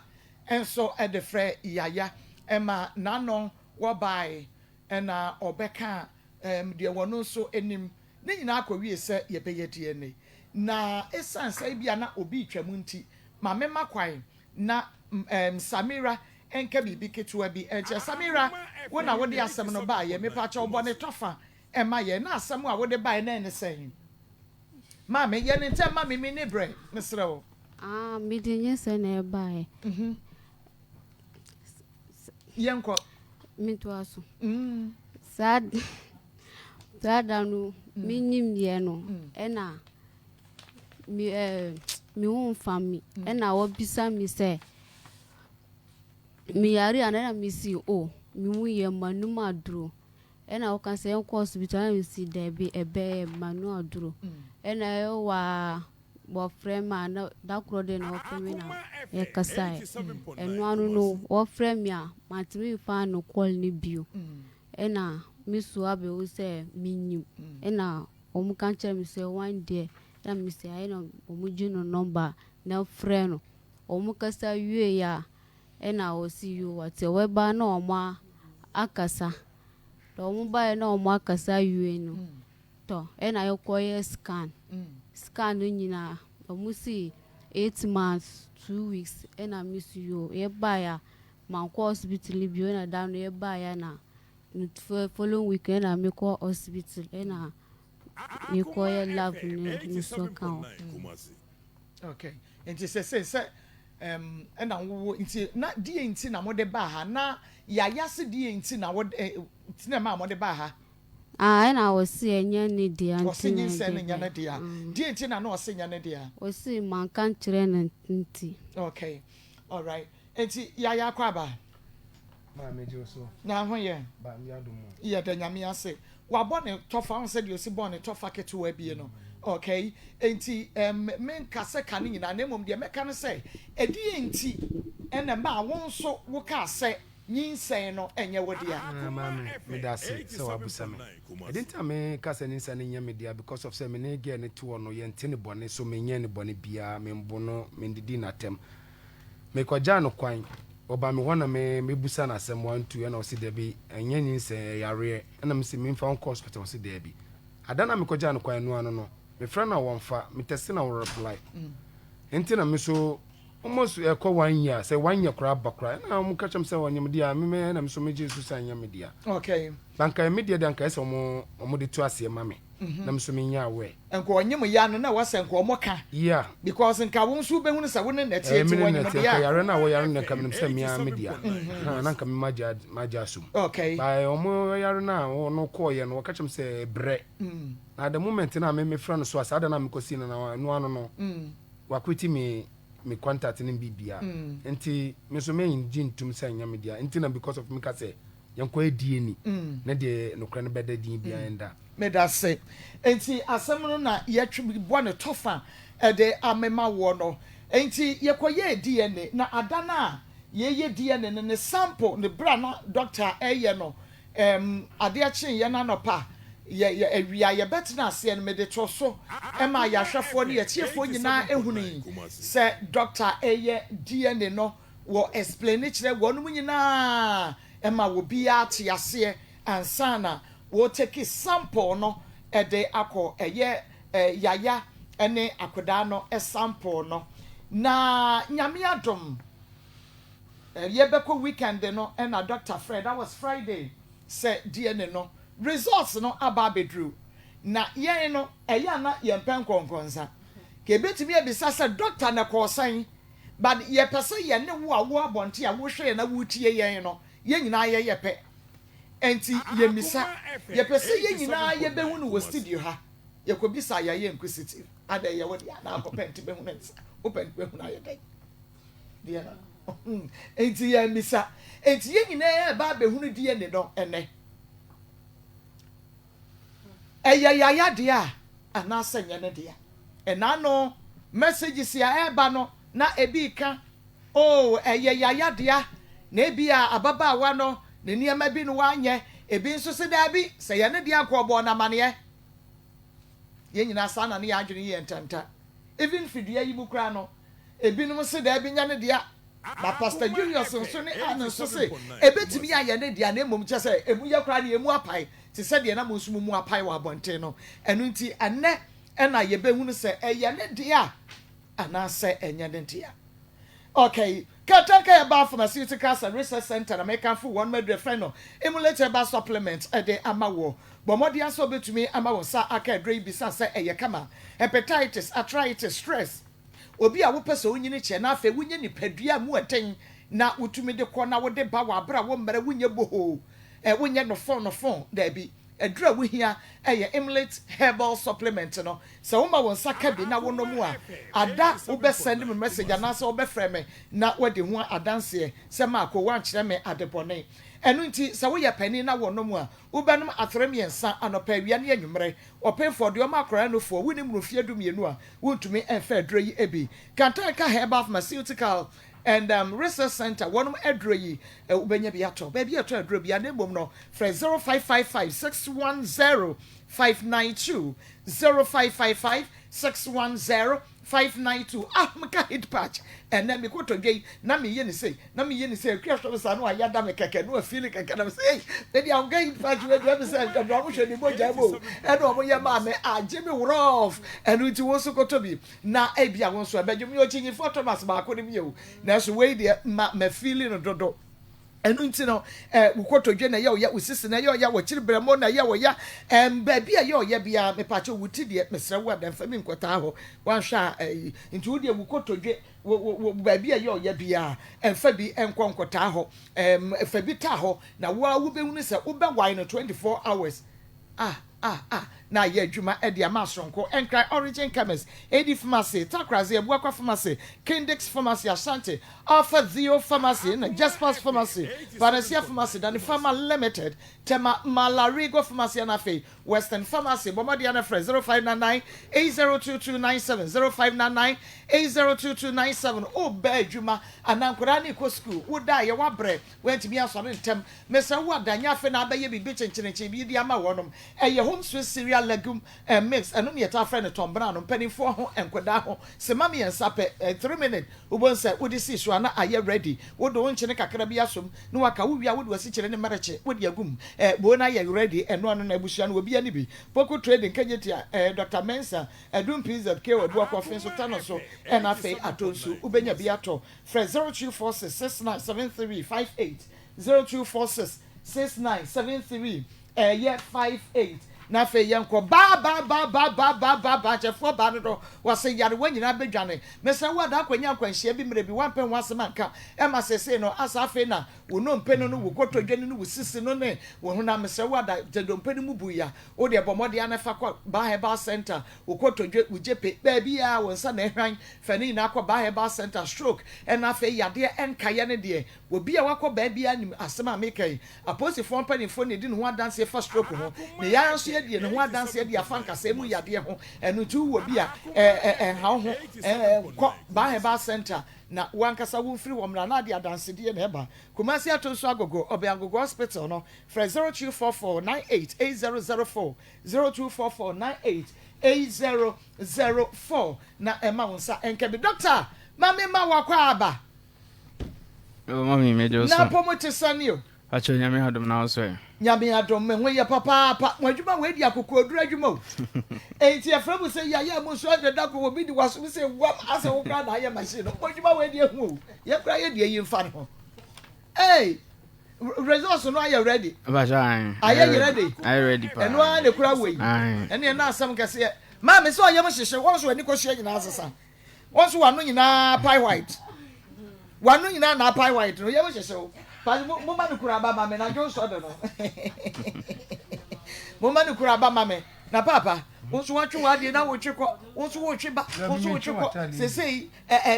Speaker 4: enso e de frɛ yaya ema nanon wo bai ena obeka de wono so enim ne nyina akɔwie sɛ yɛbɛyɛ DNA na esan sɛ bia na obi twam nti ma mema kwan na Samira enka bibi ketewa bi enche Samira wo na wo de asɛm no ba ye mepa cha wo ne tofa ema ye na asɛm a wo de ba na ne sɛn ma me ye ne ntem ma me ne bre mesrɛ wo
Speaker 6: me de nye sɛ na e ba ye
Speaker 4: yenko
Speaker 6: me to aso sad no minyim ye no ena mi won fami ena wo bisa mi se mi yari anana mi si mi mu ye manu aduro ena wo kan se en ko hospital mi si de bi ebe manu aduro ena yo wa bo frame na da kro de na wo frame na e kasai enu anu no wo frame a matimi fa no call ni bio ena misu abe wo se minyim ena omu kan chere mi se one day na mi se ayi no omu jino number na friend omu kasa wie ya ena o si you what we ba na omu akasa to omu ba na omu akasa wie no to ena yo koye scan no nyina omu si 8 months 2 weeks ena misu yo ye ba ya man ko hospital bi na down ye ba ya na following weekend I me call hospital and me call your love in so account.
Speaker 4: Okay. And say and wo nti na die nti na mo de ba ha na ya se die nti na wo tina ma mo de ba ha
Speaker 6: and I was see enya ne dia
Speaker 4: nti was see say enya ne dia die nti na no was enya ne dia
Speaker 6: was see man kan kire ne nti.
Speaker 4: Okay. All right. Enti ya kwaba na ho ye
Speaker 7: ba mi adumo
Speaker 4: ye da nyame ase wa bone tofa on se de osi bone tofa ketewa bi no okay enti men kase kan nyina na mom de meka no se edi enti ena ma won so wo ka se nyinsen no enye wo dia
Speaker 7: mama me da se wa busame I didn't tell me kase nyinsen nya me dia because of say me ne ge ne to no ye ntene bone so me nya ne bone bia me mbono me ndidi na tem me kwaja no kwan oba me wana me busa na asem 1 2 na o si de bi enye nyinse yare na me si me fa on hospital o si de bi adana me koja no kwan no ano no me friend na wonfa me test na wo reply enti na me so almost e ko 1 year say 1 year kra bakra na mo ka chem say wonyem dia me na me so me Jesus san nyam dia
Speaker 4: okay
Speaker 7: banka media dia nka ese omo de to ase ma me na me so me nya we
Speaker 4: enko onyem ya no na wase enko omo ka
Speaker 7: yeah
Speaker 4: because nka won so behunu sa won na tie tie wonyem dia
Speaker 7: yare na wo yare na ka me say me media na nka me maja sum
Speaker 4: okay
Speaker 7: by omo yare na no ko ye no ka chem say bre na the moment na me friend so asa da na me kosi na no ano no wakwiti me contact ni bibia enti me so me ngintum say nya media enti na because of me ka say yanko edie ni na de no kra ne beda din bia enda
Speaker 4: me da say enti asem no na ye twi bo ne tofa e de amema wo no enti ye koye DNA na adana ye DNA ne sample ne bra na doctor eye no ade a chen ye na no pa ye awia ye betina ase en me de to so e ma ya hwefo ne ye tiefo nyina ehunu se doctor eye DNA no wo explain kire wonu nyina e ma wo bia te ase ansana wo take sample no e de akọ eye yaya ene akoda no e sample no na nyame adom ye beko weekend no e na Dr. Fred that was Friday say DNA no results no aba bedru na yen no eya na yen pen konkonsa ke betimi ebisa se doctor na kosan but ye pese ye ne wo awo abonte a wo hwe na wo tie yen no ye nyina ye pe enti ye misa ye pese ye nyina ye behu no wo studio ha ye ko bisa ya ye inquisitive ada ye wo dia na akopenti behu na nsa open behu na ye dai dia na enti ye misa enti ye nyina ye ba behu no die ne no ene ya dia anasa nyane dia enano messages ya eba no na ebi ka oh ya dia na ebi a ababa wa no ne niam bi no wanye ebi nso se da bi se ye ne dia akọbọ na mane ye nyina sa na ne ya adwene ye ntanta even fidua yi bukra no ebi no se da bi nya ne dia na pastor Julius nso ne an so se ebetimi ya ne dia na emom che se emu ye kra na emu apai ti se de na monsumu mu apai wa bonte no enu nti ene na ye behunu se eye ne dia ana se enye ne dia okay Katanka ya pharmaceutical and research center na make for one medre friend no emulate ba supplement de amawo bomodi aso betumi amawo sa aka dre bisa se eye kama hepatitis arthritis stress obi a wo pese onyini che na afa wunye nipadua mu eten na utumi de kọ na wo de ba wa bra wo mmere wunye boho wunye no phone da bi edra wo hia eye emulate herbal supplement no so wo ma won saka bi na wo no mu a ada wo be send me message na so wo be frɛ me na wo de ho adanse se ma ko wan kyerɛ me adebɔne enu nti se wo ye pani na wo no mu a wo be nom atremiensa anopa wia ne anwumre open for de o ma akora no fo wo ni mu fie dumienu a wo ntumi enfa adra yi ebi Kantanka herbal pharmaceutical and research center one adroyi ubenya biato baby ato adro bia na mbom no fra 0555 610 592 0555 610 592 maka hit patch and na me koto gay na me ye ni say kwasho sa no ayada me keke no afili keke na say dey am gay hit patch we do say ka do am hwe ni moja mo e do mo ye ma me agye me rough and we wo so koto bi na e bia won so abedwum yo chinyi photo mas ba ko ni me o na so we dey ma feeling no dodo enu nti no wukoto dwe na ye oya usisi na ye oya wo chiribere mo na ye oya ba bia ye oya bia me pacho wuti de mesra wo da mfa mi nkota ho wan hwa nti wo de wukoto dwe ba bia ye oya bia mfa bi enkonkota ho fa bi ta ho na wo be hunu se wo be wine no 24 hours na ye adwuma e de amasronko enkra origin chemist AD pharmacy takraze ebuakwa pharmacy Kindex pharmacy Asante Alpha Zio pharmacy na Jaspers pharmacy Parasia pharmacy dan Pharma Limited Tema Malarigo pharmacy na fe Western pharmacy bomadi na friend 0599 802297 0599 802297 o ba adwuma anankora ni ko school wo da ye wabre wentimi asore ntem mesa wo adanya fe na abaye bibi chenchenche bi di ama wonom eye home sweet cereal legume mix eno ne yeta friend Tom Brown mpanifo ho enkoda ho se mama yen sape 3 minutes ubon say wo di si so na aye ready wo do nchene kakra bi asom no waka wo wia wo do asi kire ne mereche wo di agum bo na ye ready eno no na abusua no obi ani bi Poco trading kajetia Dr. Mensa edum PZK odu akofin so tano so na fe atonsu ubenya bi ato fre 0246697358 02466973 58 na fe yenko ba chefo ba no wase yare wanyina bedwane mesa wada akwanya akwanhia bi mre bi wampen wasemanka ema sese no asa fe na wono mpenu no wokoto dwane no wosisi no ne wo hona mesa wada tedompenu mu buya wo de bomode anafa kwa GhPage center wokoto dwe ujepe ba bia wonsa na ehwan fani na akwa GhPage center stroke ena fe yade enkaye ne de wo bia wakọ ba bia nim asema mekai aposi fon panifo ne di no ho dance fa stroke ho ne ya nso die ne ho adanse die afanka se mu yade ho enu tu wo bia ha ho ko GhPage center na wankasa wo free wo mra na de adanse die na eba kumasi atonso agogo obiagogo hospital no fra 0244988004 0244988004 na ema wonsa enkebi doctor mama ma wakwa aba
Speaker 8: mami mejo so
Speaker 4: na pomote sanio
Speaker 8: acho nyame hadom na so
Speaker 4: nyame adom me ho ye papa wadwuma we di akoko odura adwuma enti aframu se ya mu so de dako obi di waso se wam ase wo kra na ye machine no wadwuma we di ehu ye kra ye di yin fa no results no are you ready?
Speaker 8: Bajan.
Speaker 4: Are you ready?
Speaker 8: I ready.
Speaker 4: And why the crowd way? And you're not some can say, Mamma, so I must say, once when you go shake in answer. Once one in a pie white. One in a pie white, no, you must show. But Mamma Kuraba, Mamma, and I don't sort of know. Mamma Kuraba, Mamma, na Papa. Once what you want, you know what you call. Also, what you say,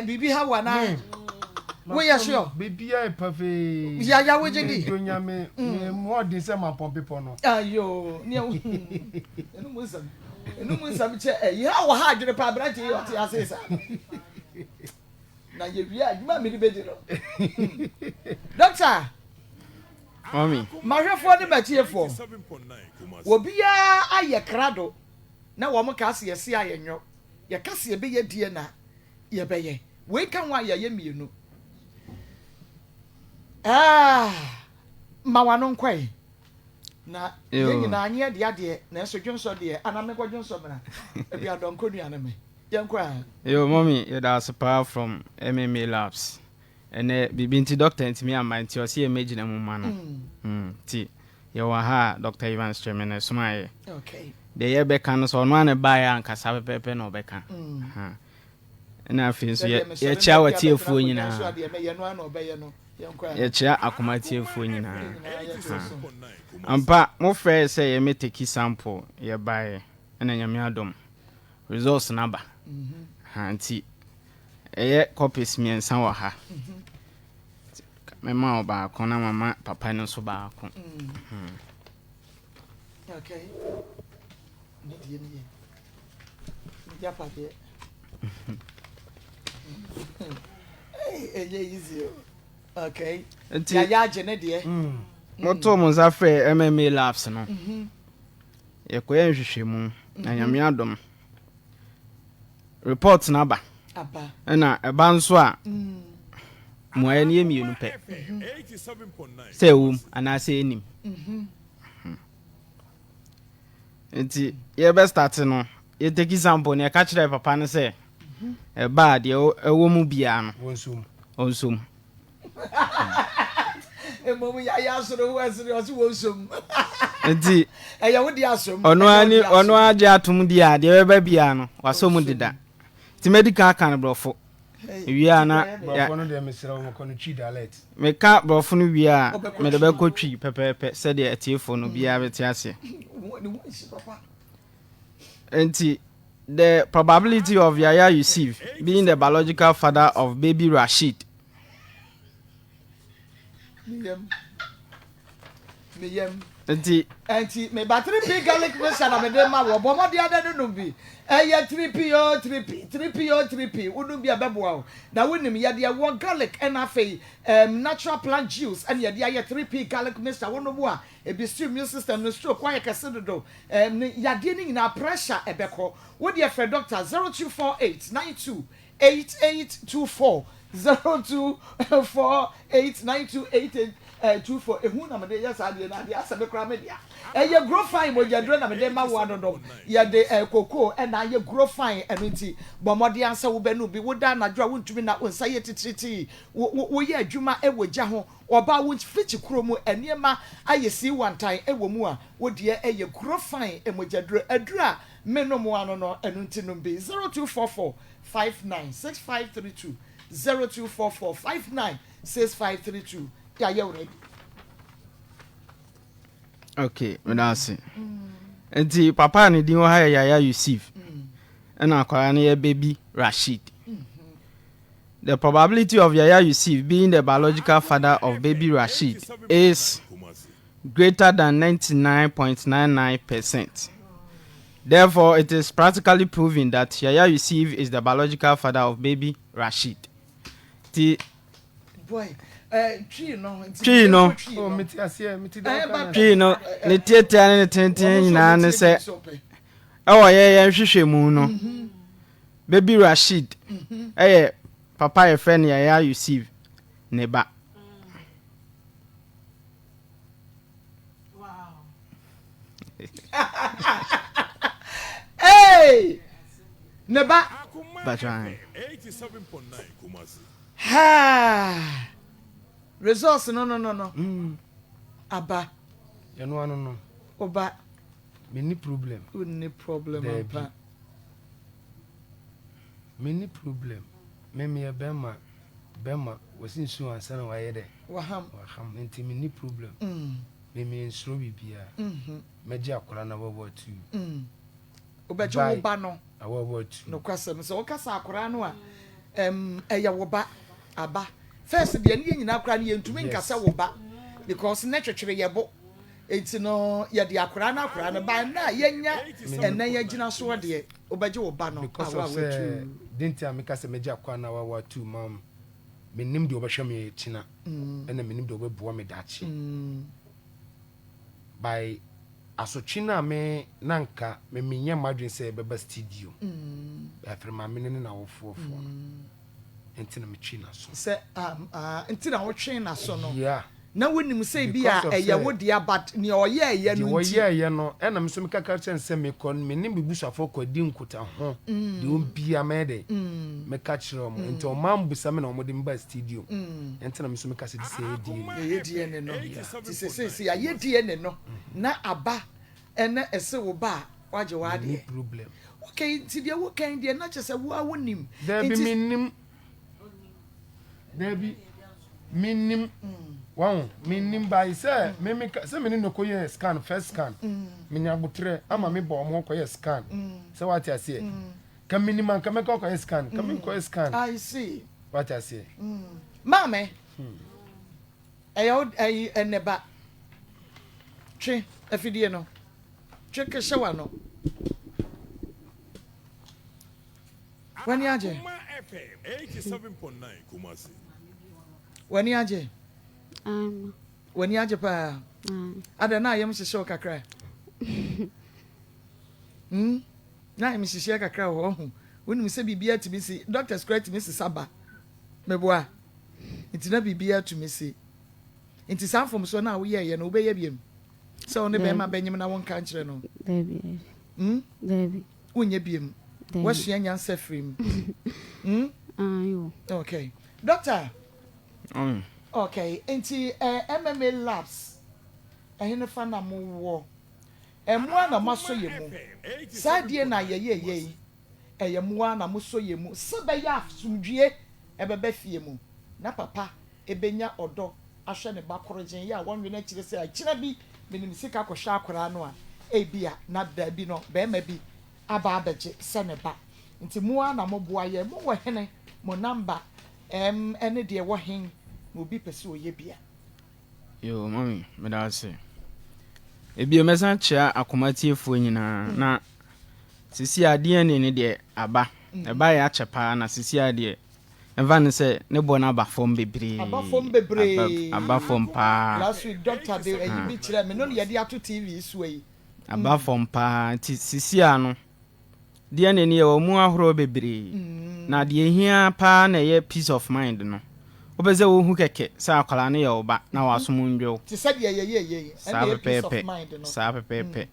Speaker 4: Bibi, how one eye. We are sure.
Speaker 7: Baby, I perfect.
Speaker 4: Yeah, we did.
Speaker 7: More than some pomp pono.
Speaker 4: Ayo, no, you have a hard to pabrati, what I say. Now you might be the Doctor,
Speaker 8: Mommy,
Speaker 4: my for the material for will be a crado. Now, one cast your see I and your cassia be a dear na, ye bay. Wake and why ye me, you know. Mawanon quay. Na na anya de na so dwonso de ana me kwadwonso bana e bia don konu aname yen kwa
Speaker 8: yo mommy you da support from MMA labs and bibinti doctor ntimi amanti o se emeji na mumma no ti ye wa ha Dr. Ivan Stremene sumaye
Speaker 4: okay
Speaker 8: de ye be kan so no an ba ya nkasa pepe na obeka ha na afin so ye cha wati efuo nyina
Speaker 4: so de me ye no an obeye no yen kwa
Speaker 8: ye cha akoma ti efuo nyina ampa mo frɛ sɛ ye me take sample ye bae na nyame adom results number Auntie eye copies miensa wɔ ha mema oba kona mama papa no so ba ko
Speaker 4: okay ni ya pa de hey easy okay ya jene de
Speaker 8: moto mo za frɛ MMA labs no ye koye nhwehwemu na nyame adom report number
Speaker 4: aba
Speaker 8: na eba nso a mo aye ne mienu pɛ sɛ wum ana sɛ enim enti ye be start no ye take example ne ka kire papa no sɛ eba de ewo mu bia no onsum
Speaker 4: emo ya soro wesiri osi wonsum
Speaker 8: enti
Speaker 4: eya wo di asom
Speaker 8: ono age atom di a de be bia no wasom dida ti medical kan brofo wia na
Speaker 7: brofo no de mesira wo ko no chi dialect
Speaker 8: me ka brofo no wia me de be ko twi pepepe se de atiefo no bia beti ase enti the probability of Yaya Yusuf being the biological father of baby Rashid
Speaker 4: Auntie me battery big garlic mixture na me de ma wo bo mo de ada no bi eye 3p unu bi abebo o na wonim ye de wo garlic and afei natural plant juice and ye de aye 3p garlic mixture wono bo a e bi stream immune system no stroke kwa ye kase dodo ya de ni na pressure ebeko wo de fe doctor 0248928824 0248928824 ehu na me de yes ade na de asabe kra me dia ye grow fine mo jadro na me de ma wo adodom ye de koko e na ye grow fine eno nti bomode ansa wo be no bi wo da na dro wo ntumi na onsa ye titiriti wo ye adwuma e wo gya ho oba wo fiti kro mu eniema aye si wantan e wo mu a wo de e ye grow fine e mo jadro adura me no mo ano no eno nti no bi 0244596532 0244596532
Speaker 8: okay, that's it. Papa ni din ha Yaya Yusuf. And akwara na baby Rashid. The probability of Yaya Yusuf being the biological father of baby Rashid is greater than 99.99%. Therefore, it is practically proven that Yaya Yusuf is the biological father of baby Rashid.
Speaker 4: Boy, tree no
Speaker 7: oh meti asie meti da
Speaker 8: tree no ne tietia ne tenten nyina ne se ewo ye nhwehwemu no baby Rashid papa ye friend Yaya Yusuf ne ba
Speaker 4: wow hey ne ba
Speaker 8: Bajan
Speaker 3: 87.9 kumasi
Speaker 4: ha results no aba
Speaker 7: yɛno ano no
Speaker 4: oba
Speaker 7: menni problem
Speaker 4: wonni problem apa
Speaker 7: menni problem memeyɛ bɛma wɔsi nsu ansa na wayɛ dɛ
Speaker 4: waham
Speaker 7: nti menni problem memeyɛ nsuro biribiaa mɛgye akora na wɔbɔ tu
Speaker 4: wobɛgye wo ba no
Speaker 7: awɔbɔ tu
Speaker 4: no kwasɛm sɛ wokasa akora no a ɛyɛ wo ba aba first deɛ ne nyina akora no yɛntumi nkasa wo ba because ne twetwere yɛbo enti no yɛde akora no ba na yɛnya ɛnɛ yɛgyina so deɛ wobɛgye wo ba no
Speaker 7: because of sɛ denti a meka sɛ mɛgye akora na wawa tu mam menim deɛ wobɛhwɛ me kyina ɛna menim deɛ wobɛboa me daakye by asotwe no a me nanka menyɛ madwen sɛ bɛba studio afiri ma mene ne na wofoɔfoɔ enti na metwe na so
Speaker 4: sɛ enti na wotwe na so no
Speaker 7: yeah
Speaker 4: na wonim sɛ bi a ɛyɛ wo dia but ne ɔyɛɛyɛ no nti
Speaker 7: ɔyɛɛyɛ no ɛna me so meka ka kyerɛ sɛ mekɔ no menim bibusuafoɔ kɔdi nkota ho deɛ ɔmbia mɛde meka kyerɛ ɔmo nti ɔma mbusa me na ɔmode mba studio ɛnti na me so meka sɛ de sɛ
Speaker 4: yɛdie ne no nti sɛ yɛdie ne no na aba ɛna ɛsɛ wo ba a wagye waadeɛ
Speaker 7: problem
Speaker 4: okay nti deɛ wokan deɛ na kyerɛ sɛ wo a wonim
Speaker 7: dabi menim wow menim by sɛ sɛ mene no kɔyɛ scan first scan menya abotrɛ ama mebɔ ɔmo kɔyɛ scan sɛ wate aseɛ ka menim anka mɛka kɔyɛ scan ka menkɔyɛ scan
Speaker 4: I see
Speaker 7: wate aseɛ
Speaker 4: maame ɛyɛ ɛnɛba twe afidie no twe kɛhyɛwa no wani agye wani agye wani agye pa ada na yam hyehyɛ kakra na yam hyehyɛ kakra ho ho wonim sɛ bibia tumi si doctor script tumi si saba meboa nti na bibia tumi si nti sanfom so na wo yɛ no wobɛyɛ biem sɛ wo ne bɛma bɛnyem na wonka nkyerɛ no wonyɛ biem wasua nyansa frim okay doctor okay nti MMA labs ehene fa na mo wo emoa na maso ye mu sadie na ye emoa na mo so ye mu sebe ya asumdue ebebe fie mu na papa ebenya odo ahwe ne bakorogen ya wonwe na kire se akira bi menim sika kɔhwa akora no a ebia na da bi no be ma bi aba abegye se ne ba nti moa na mo boa ye mo wo hene mo number ene de wo hen obi pese oye bia
Speaker 8: yo mami me da se ebia mesa chia Akoma tiefo nyina na sisi ade ne de aba eba ya chepa na sisi ade enva ne se ne bo na aba fom bebre aba fom pa
Speaker 4: last week doctor de eyi kire me no ye de ato TV so yi
Speaker 8: aba fom pa ti sisi ano de ne ye wo mu ahoro bebre na de hia pa na ye peace of mind no obeze wo hu keke sa akwala ne ye oba na wasom ndwo
Speaker 4: ti se de ye and peace of mind no
Speaker 8: sa pepe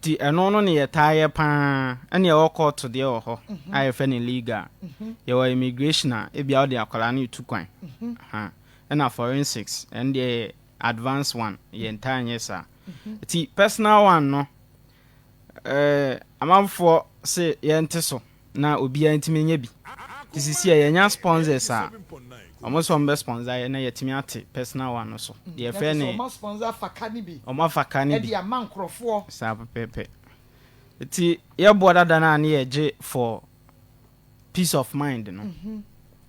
Speaker 8: ti eno no ne ye taaye pa ene ye woko to de wo ho aye fe ne legal ye wo immigration e bia de akwala ne tu kwan na forensics and the advanced one ye ntanye sa ti personal one no amamfo se ye nte so na obi antimi nya bi ti sisi ye nya sponsors a almost one best sponsor na yetimi ate personal one so the fe ne
Speaker 4: almost sponsor fakani bi
Speaker 8: o ma fakani bi
Speaker 4: e dia mankrofo
Speaker 8: sa pepe ti ye boda dana na ye je for peace of mind no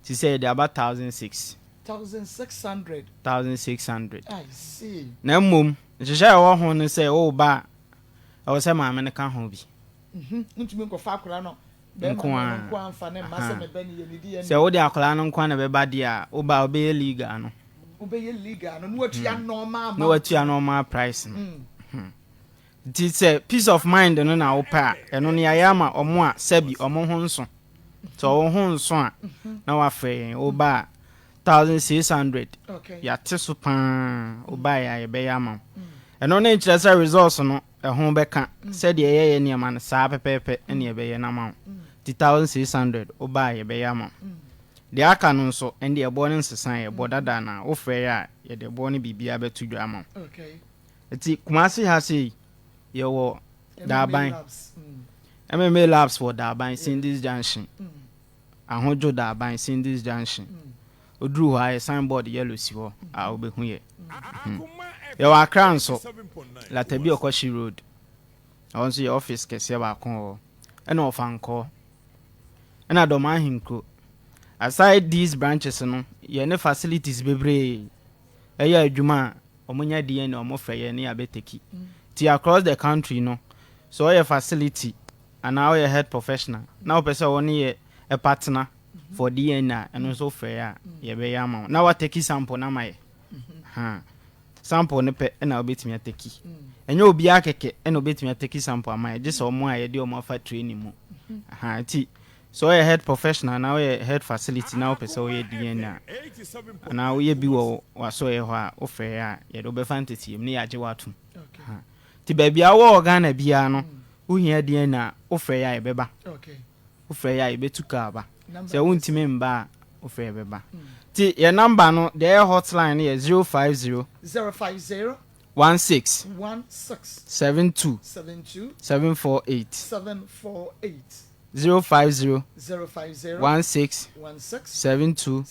Speaker 8: ti say they about
Speaker 4: 1600 I see
Speaker 8: na mom jeje wo ho ne say o ba o say ma me ne ka ho bi
Speaker 4: ntumi nko fa akora no
Speaker 8: se wo de akola no nkwa na beba de a wo ba obeye liga no
Speaker 4: no watua
Speaker 8: normal price no it's a peace of mind no na wo pa eno ne ayama omo a sabi omo ho nso so wo ho nso a na wa fe wo ba 1600 ya teso pa wo ba ya be yama eno ne nkyerese results no ho beka said ye ye ne ma na sa pepepe ene ye be ye na ma 1600 oba ye be yama de aka no nso ende ebo ne nsesan ebo dada na wo frɛ ya ye de ebo ne bibia betu dwa ama
Speaker 4: Okay.
Speaker 8: eti kumasi ha sei ye wo Daban MMA labs for Daban Cindy's Junction ahojo Daban Cindy's Junction odru ha signboard yellow si ho a obehu ye ye wa Accra nso Latabi Okoshi Road also your office kese ba kon ho e na ofanko e na doma hinko aside these branches no ye ne facilities bebre e ya adwuma omunya die ne omofra ye ne abeteki ti across the country no so your facility and now your head professional now person one ye a partner for DNA and also fair ye be yama now what take sample na my sample ne pe na obetimi ateki enye obi akeke na obetimi ateki sample am just omo aye de omo fa training mu ti so your head professional now your head facility now person we DNA now we bi wo so ye ho a o fair ye do be fantasy me ya je watu ti baby awo Ghana bia no uhia de na ofre ya ebeba
Speaker 4: Okay.
Speaker 8: ofre ya ebetuka aba se wontimi mba ofre ebeba ti your number no the hotline is 050
Speaker 4: 050
Speaker 8: 16
Speaker 4: 72
Speaker 8: 748
Speaker 4: 748
Speaker 8: 050
Speaker 4: 050
Speaker 8: 72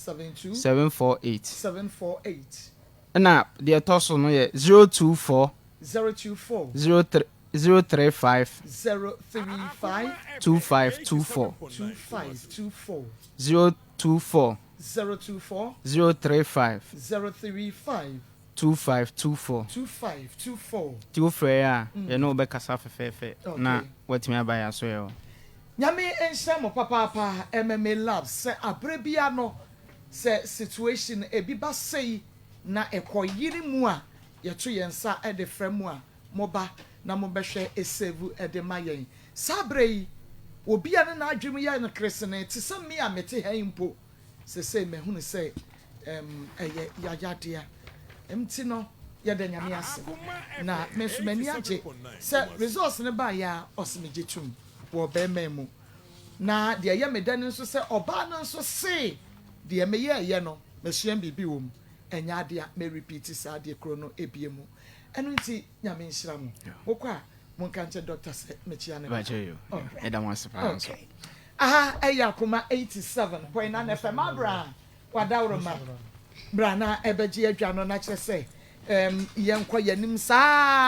Speaker 8: 748
Speaker 4: 748
Speaker 8: na the toso no ye 024
Speaker 4: 024
Speaker 8: 035
Speaker 4: 035
Speaker 8: 2524
Speaker 4: 2524
Speaker 8: 024
Speaker 4: 024
Speaker 8: 035
Speaker 4: 035
Speaker 8: 2524
Speaker 4: 2524
Speaker 8: ti wo frɛ ya ye no be kasa fefefe na watimi abaya so ye
Speaker 4: nyame enhyɛ mo papa MMA labs sɛ abrebia no sɛ situation ebi ba sei na ekoyiri mu a yeto yensa e de frɛ mu a moba na mobɛhwɛ esevu e de mayen sabrei obi ane na adwemu ya no kresene ti sɛ me a mete ha impo sɛ mehunu sɛ eye yayadea emti no ye de nyame ase na mesumani age sɛ resource ne ba ya osmeje tum wo be memu na de ye meda ne nso sɛ oba no nso se de me ye no mesuam bibi wom enya ade me repeat sa de kro no ebiemu enu nti nyame nhira mu wokwa monka nche doctor se mechia ne
Speaker 8: ba cheyo eda mo sepa so
Speaker 4: aha Akoma 87.9 FM abra wadawro ma bra na ebeji adwa no na kire se yenkwa yanim saa